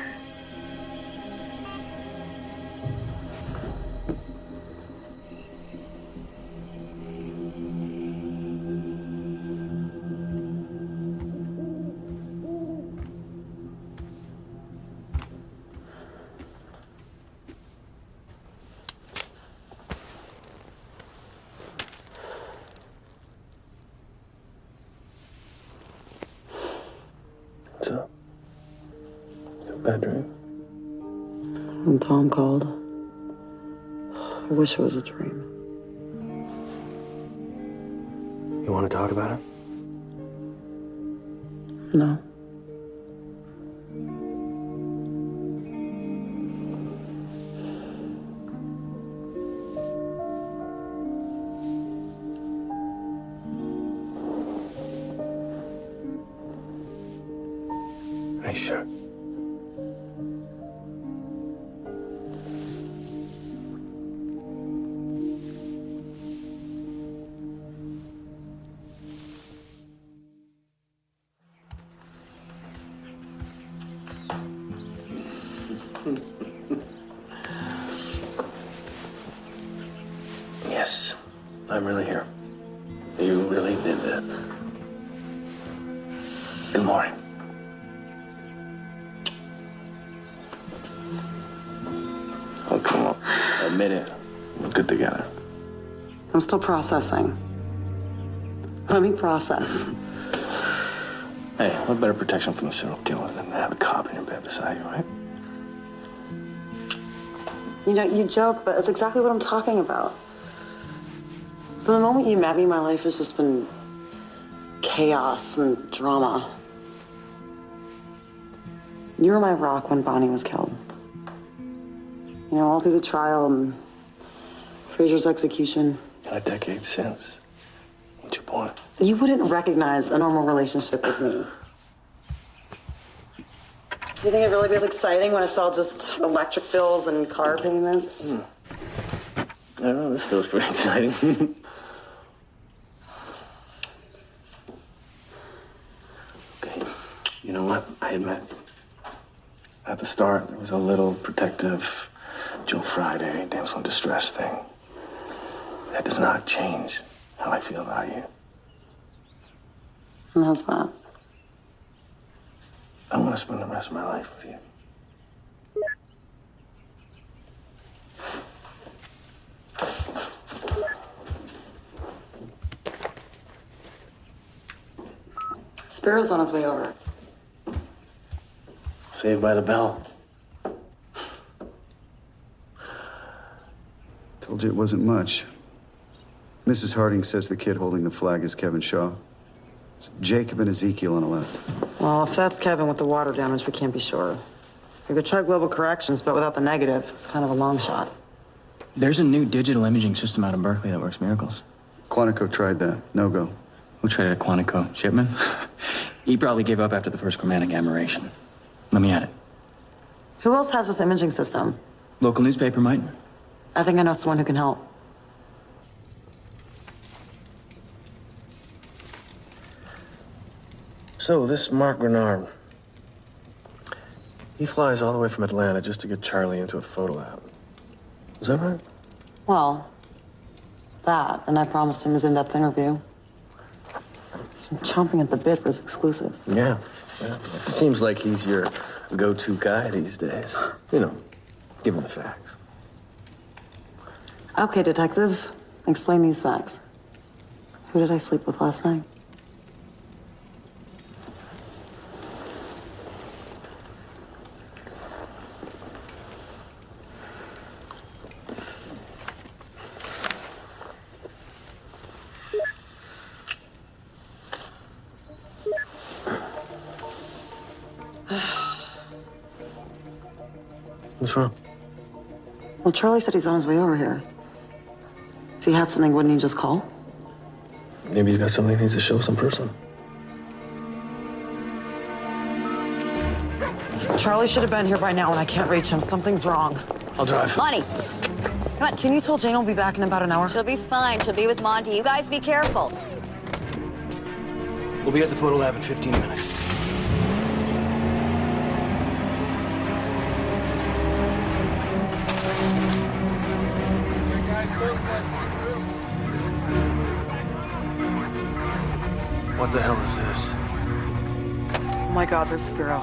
What's up? You have a bad dream? When Tom called, I wish it was a dream. You want to talk about it? No. Are you sure? Yes, I'm really here. You really did this. Good morning. Oh, come on. Admit it. We're good together. I'm still processing. Let me process. Hey, what better protection from a serial killer than to have a cop in your bed beside you, right? You know, you joke, but it's exactly what I'm talking about. From the moment you met me, my life has just been chaos and drama. You were my rock when Bonnie was killed. You know, all through the trial and Fraser's execution. In a decade since. What's your point? You wouldn't recognize a normal relationship with me. You think it really feels exciting when it's all just electric bills and car payments? I don't know, this feels pretty exciting. Okay, you know what? I admit, at the start, there was a little protective Joe Friday, damsel in distress thing. That does not change how I feel about you. And how's that? I want to spend the rest of my life with you. Sparrow's on his way over. Saved by the bell. Told you it wasn't much. Mrs. Harding says the kid holding the flag is Kevin Shaw. It's Jacob and Ezekiel on the left. Well, if that's Kevin with the water damage, we can't be sure. We could try global corrections, but without the negative, it's kind of a long shot. There's a new digital imaging system out of Berkeley that works miracles. Quantico tried that. No go. Who tried it at Quantico? Shipman? He probably gave up after the first chromatic aberration. Let me at it. Who else has this imaging system? Local newspaper might. I think I know someone who can help. So, this Mark Grenard, he flies all the way from Atlanta just to get Charlie into a photo lab. Is that right? Well, that, and I promised him his in-depth interview. He's been chomping at the bit for his exclusive. Yeah. It seems like he's your go-to guy these days. You know, give him the facts. Okay, detective, explain these facts. Who did I sleep with last night? What's wrong? Well, Charlie said he's on his way over here. If he had something, wouldn't he just call? Maybe he's got something he needs to show some person. Charlie should have been here by now, and I can't reach him. Something's wrong. I'll drive. Monty, come on. Can you tell Jane I'll be back in about an hour? She'll be fine. She'll be with Monty. You guys be careful. We'll be at the photo lab in 15 minutes. What the hell is this? Oh my God, there's Spiro.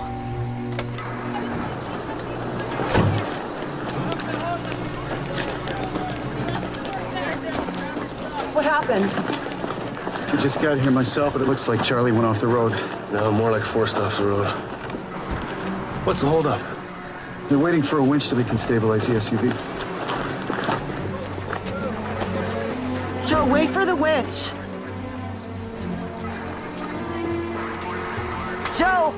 What happened? I just got here myself, but it looks like Charlie went off the road. No, more like forced off the road. What's the holdup? They're waiting for a winch so they can stabilize the SUV. Joe, wait for the winch. Joe!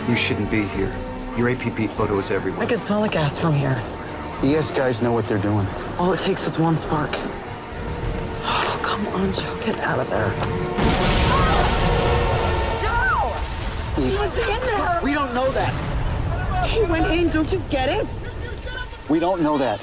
You shouldn't be here. Your APB photo is everywhere. I can smell the gas from here. ES guys know what they're doing. All it takes is one spark. Oh, come on, Joe, get out of there. Joe! He was in there! We don't know that. He went in, don't you get it? We don't know that.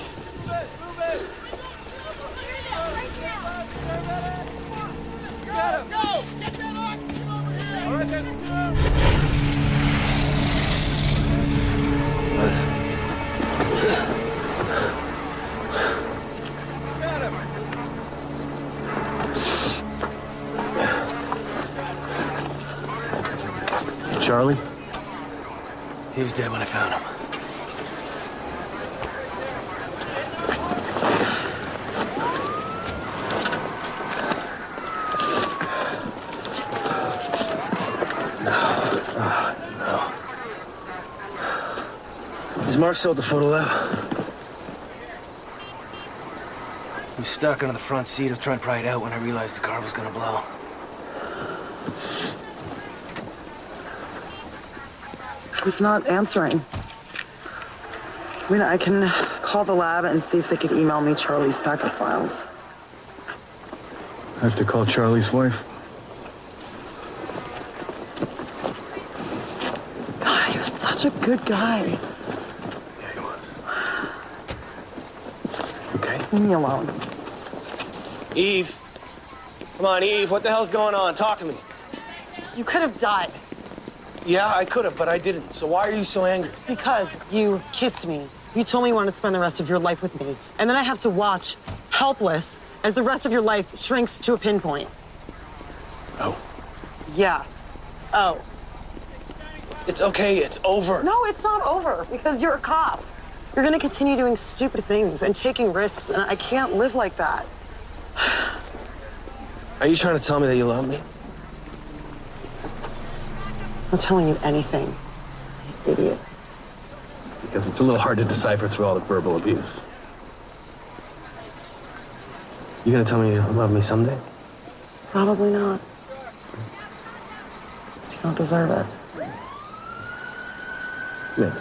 Charlie? He was dead when I found him. No. Is Mark still at the photo lab? He was stuck under the front seat. I was trying to pry it out when I realized the car was gonna blow. He's not answering. I mean, I can call the lab and see if they could email me Charlie's backup files. I have to call Charlie's wife. God, he was such a good guy. Yeah, he was. Okay. Leave me alone. Eve. Come on, Eve. What the hell's going on? Talk to me. You could have died. Yeah, I could have, but I didn't. So why are you so angry? Because you kissed me. You told me you wanted to spend the rest of your life with me. And then I have to watch, helpless, as the rest of your life shrinks to a pinpoint. Oh. Yeah. Oh. It's okay. It's over. No, it's not over, because you're a cop. You're gonna continue doing stupid things and taking risks, and I can't live like that. Are you trying to tell me that you love me? I'm not telling you anything, idiot. Because it's a little hard to decipher through all the verbal abuse. You gonna tell me you love me someday? Probably not. 'Cause you don't deserve it. Maybe.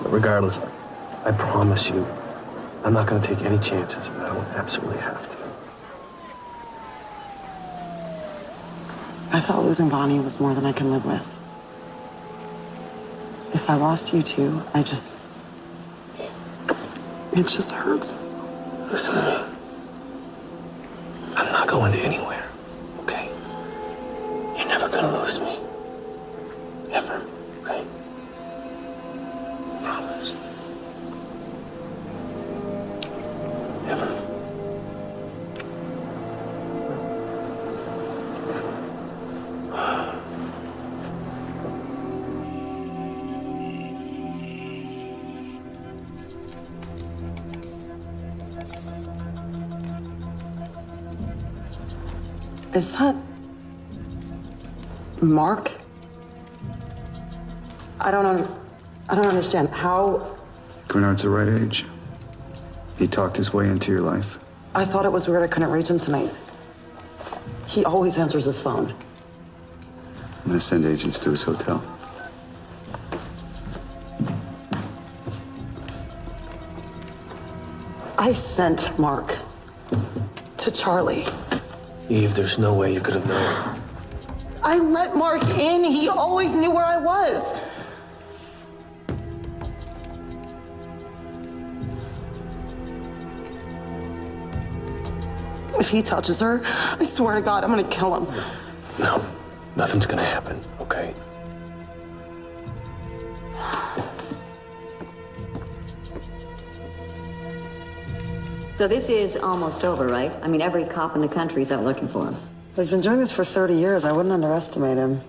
But regardless, I promise you, I'm not gonna take any chances that I don't absolutely have to. I thought losing Bonnie was more than I can live with. If I lost you too, it just hurts. Listen to me. I'm not going anywhere, okay? You're never gonna lose me. Ever, okay? Promise. Ever. Is that Mark? I don't understand. How? Grenard's the right age. He talked his way into your life. I thought it was weird I couldn't reach him tonight. He always answers his phone. I'm gonna send agents to his hotel. I sent Mark to Charlie. Eve, there's no way you could have known. I let Mark in. He always knew where I was. If he touches her, I swear to God, I'm gonna kill him. No, nothing's gonna happen, okay? So this is almost over, right? I mean, every cop in the country is out looking for him. He's been doing this for 30 years. I wouldn't underestimate him.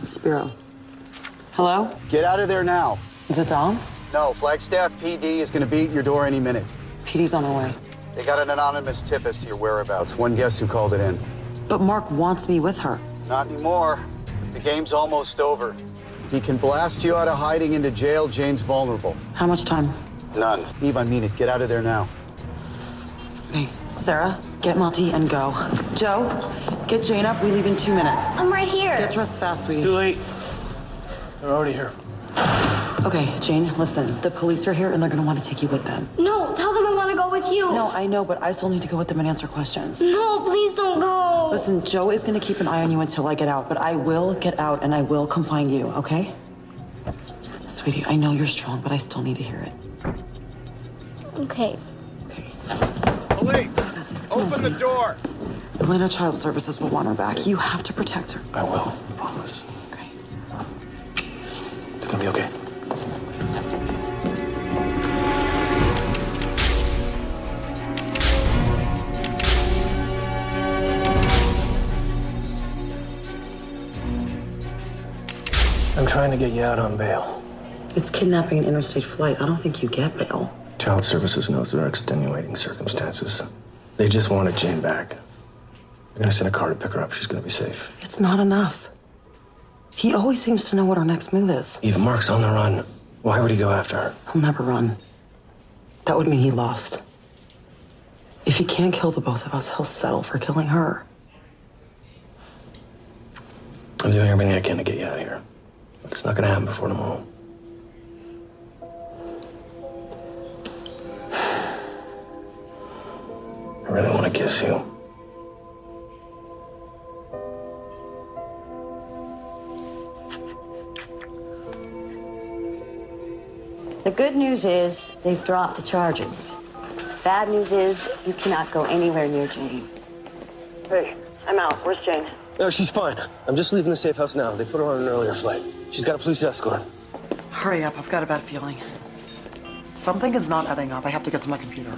Spiro. Hello? Get out of there now. Is it Dom? No, Flagstaff PD is going to be at your door any minute. PD's on their way. They got an anonymous tip as to your whereabouts. One guess who called it in. But Mark wants me with her. Not anymore. The game's almost over. He can blast you out of hiding into jail. Jane's vulnerable. How much time? None. Eve, I mean it. Get out of there now. Okay, Sarah, get Monty and go. Joe, get Jane up. We leave in 2 minutes. I'm right here. Get dressed fast, sweetie. It's too late. They're already here. Okay, Jane, listen. The police are here and they're gonna want to take you with them. No, tell them I want to go with you. No, I know, but I still need to go with them and answer questions. No, please don't go. Listen, Joe is gonna keep an eye on you until I get out, but I will get out and I will come find you, okay? Sweetie, I know you're strong, but I still need to hear it. Okay. Police! Open the door! Atlanta Child Services will want her back. You have to protect her. I will, I promise. Okay. It's gonna be okay. I'm trying to get you out on bail. It's kidnapping and interstate flight. I don't think you get bail. Child Services knows there are extenuating circumstances. They just wanted Jane back. They're gonna send a car to pick her up. She's gonna be safe. It's not enough. He always seems to know what our next move is. Eva, Mark's on the run. Why would he go after her? He'll never run. That would mean he lost. If he can't kill the both of us, he'll settle for killing her. I'm doing everything I can to get you out of here. But it's not gonna happen before tomorrow. I really want to kiss you. The good news is they've dropped the charges. Bad news is you cannot go anywhere near Jane. Hey, I'm out. Where's Jane? No, she's fine. I'm just leaving the safe house now. They put her on an earlier flight. She's got a police escort. Hurry up. I've got a bad feeling. Something is not adding up. I have to get to my computer.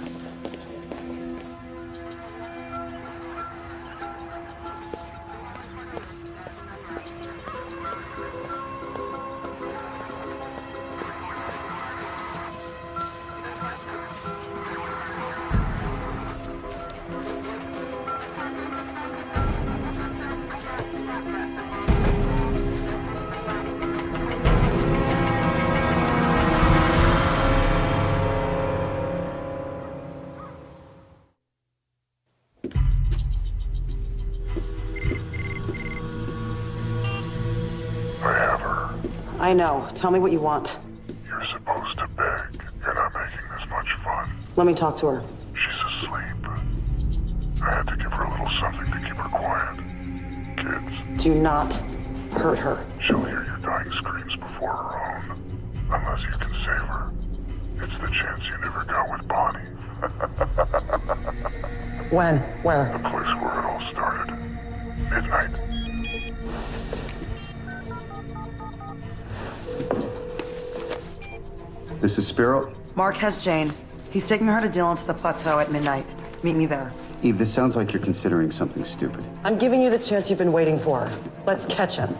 I know. Tell me what you want. You're supposed to beg. You're not making this much fun. Let me talk to her. She's asleep. I had to give her a little something to keep her quiet. Kids. Do not hurt her. She'll hear your dying screams before her own. Unless you can save her. It's the chance you never got with Bonnie. When? Where? The place where it all started. Midnight. This is Spiro. Mark has Jane. He's taking her to Dillon to the plateau at midnight. Meet me there. Eve, this sounds like you're considering something stupid. I'm giving you the chance you've been waiting for. Let's catch him.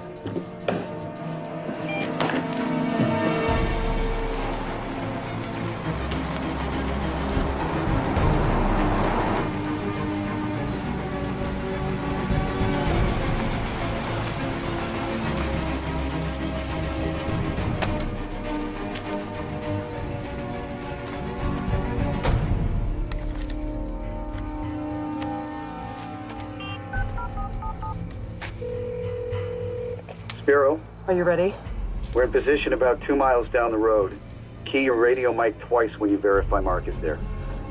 Spiro, Are you ready? we're in position about 2 miles down the road. Key your radio mic twice when you verify Mark is there.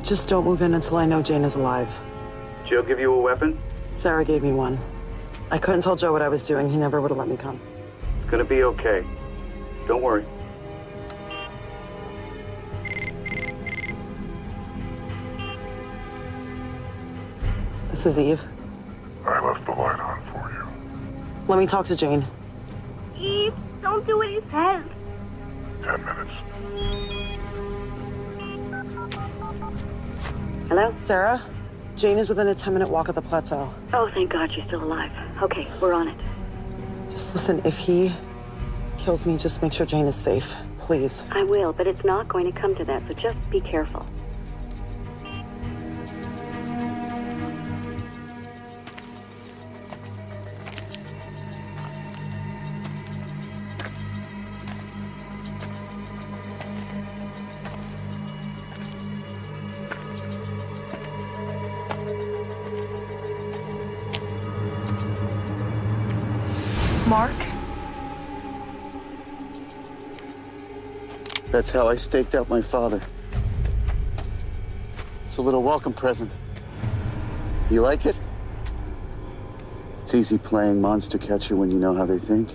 Just don't move in until I know Jane is alive. Joe give you a weapon? Sarah gave me one. I couldn't tell Joe what I was doing. He never would have let me come. It's gonna be okay. Don't worry. This is Eve. I left the light on for you. Let me talk to Jane. Eve, don't do what he says. 10 minutes. Hello? Sarah, Jane is within a 10-minute walk of the plateau. Oh, thank God she's still alive. Okay, we're on it. Just listen, if he kills me, just make sure Jane is safe, please. I will, but it's not going to come to that, so just be careful. Mark? That's how I staked out my father. It's a little welcome present. You like it? It's easy playing monster catcher when you know how they think.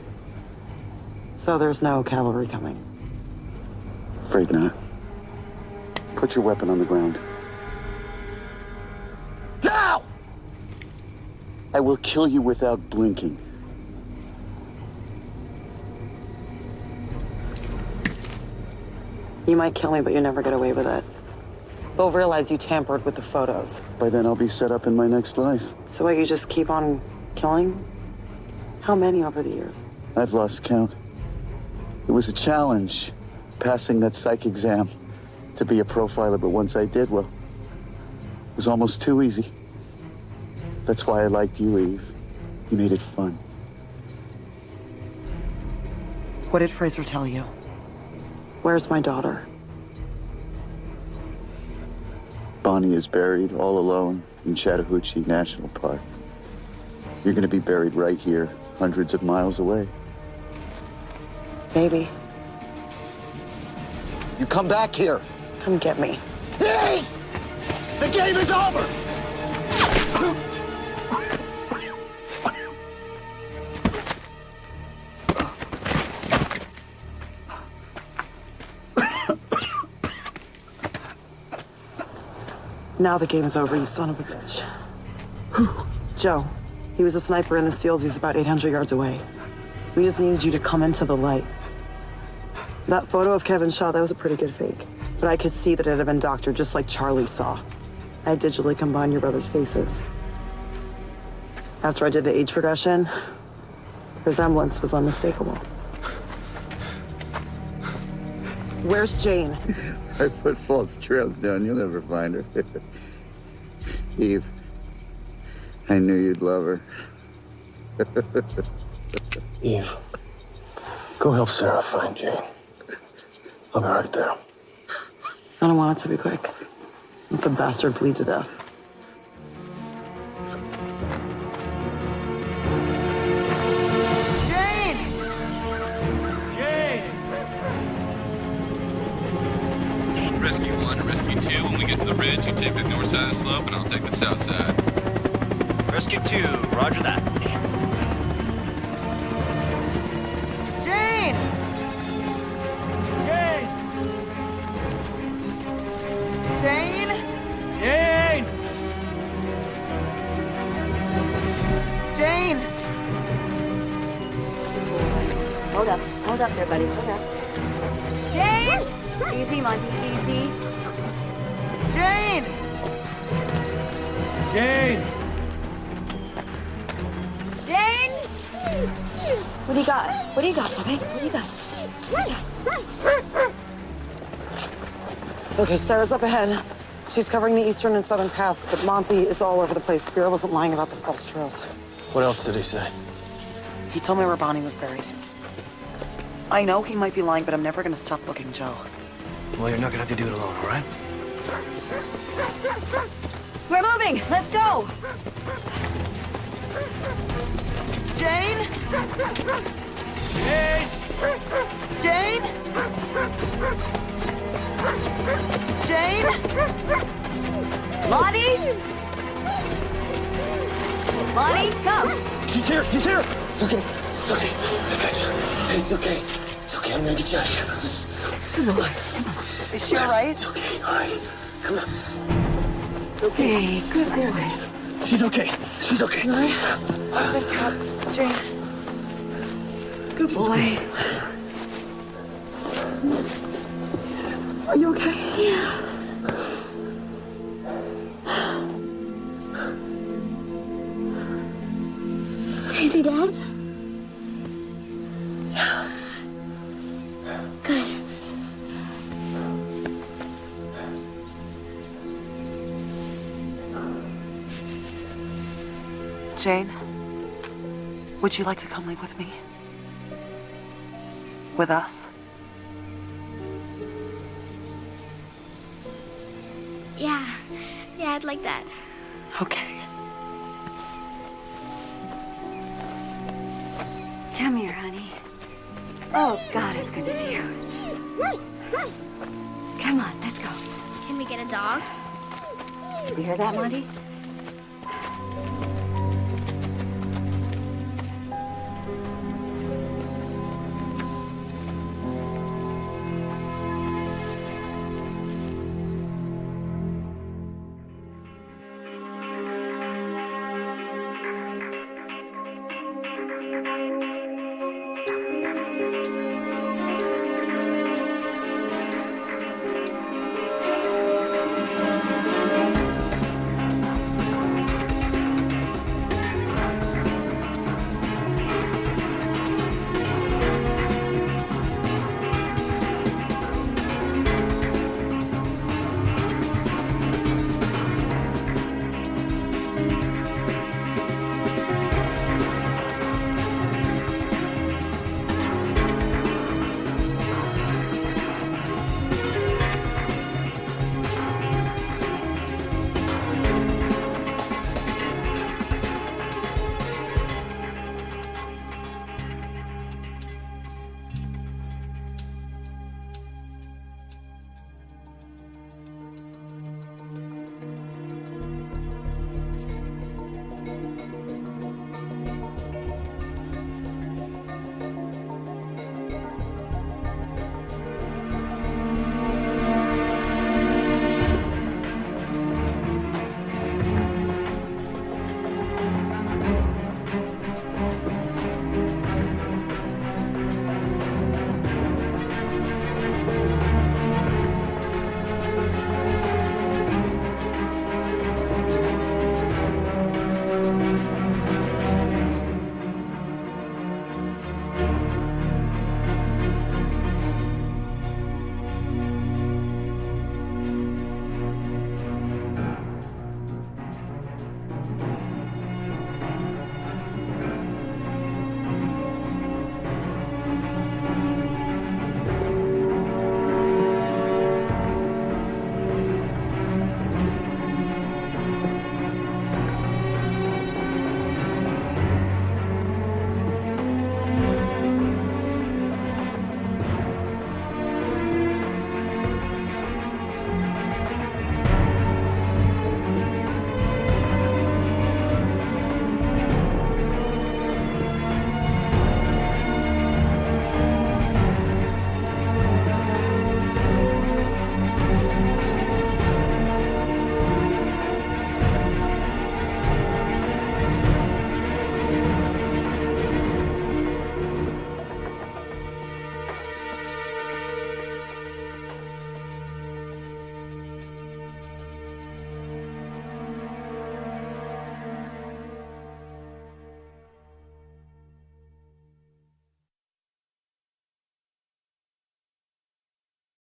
So there's no cavalry coming? Afraid not. Put your weapon on the ground. Now! I will kill you without blinking. You might kill me, but you never get away with it. They'll realize you tampered with the photos. By then, I'll be set up in my next life. So what, you just keep on killing? How many over the years? I've lost count. It was a challenge, passing that psych exam to be a profiler, but once I did, well, it was almost too easy. That's why I liked you, Eve. You made it fun. What did Fraser tell you? Where's my daughter? Bonnie is buried all alone in ᴍᴏᴜᴇ National Park. You're gonna be buried right here, hundreds of miles away. Maybe. You come back here. Come get me. Hey! The game is over! Now the game's over, you son of a bitch. Joe, he was a sniper in the SEALs. He's about 800 yards away. We just needed you to come into the light. That photo of Kevin Shaw, that was a pretty good fake. But I could see that it had been doctored, just like Charlie saw. I digitally combined your brother's faces. After I did the age progression, resemblance was unmistakable. Where's Jane? I put false trails down. You'll never find her. Eve, I knew you'd love her. Eve, go help Sarah find Jane. I'll be right there. I don't want it to be quick. Let the bastard bleed to death. Jane! Jane! Rescue 1 and Rescue 2, when we get to the ridge, you take the north side of the slope, and I'll take the south side. Rescue 2, roger that. Jane! Jane! Jane! Jane! Jane! Hold up there, buddy, hold up. Jane! Easy, Monty, easy. Jane! Jane! Jane! What do you got? What do you got, Bobby? What do you got? Okay, Sarah's up ahead. She's covering the eastern and southern paths, but Monty is all over the place. Spiro wasn't lying about the false trails. What else did he say? He told me where Bonnie was buried. I know he might be lying, but I'm never gonna stop looking, Joe. Well, you're not gonna have to do it alone, all right? We're moving. Let's go. Jane! Jane! Jane! Jane! Lonnie? Lonnie, come. She's here, she's here! It's okay, it's okay. I got you. It's okay. It's okay, I'm gonna get you out of here. Come on. Is she all right? It's okay, all right. Come on. Okay, good boy. She's okay. She's okay. All right. Good job, Jane. Good boy. Are you okay? Yeah. Is he dead? Yeah. Good. Jane, would you like to come live with me? With us? Yeah. Yeah, I'd like that. Okay. Yeah. Come here, honey. Oh, God, it's good to see you. Come on, let's go. Can we get a dog? You hear that, Monty?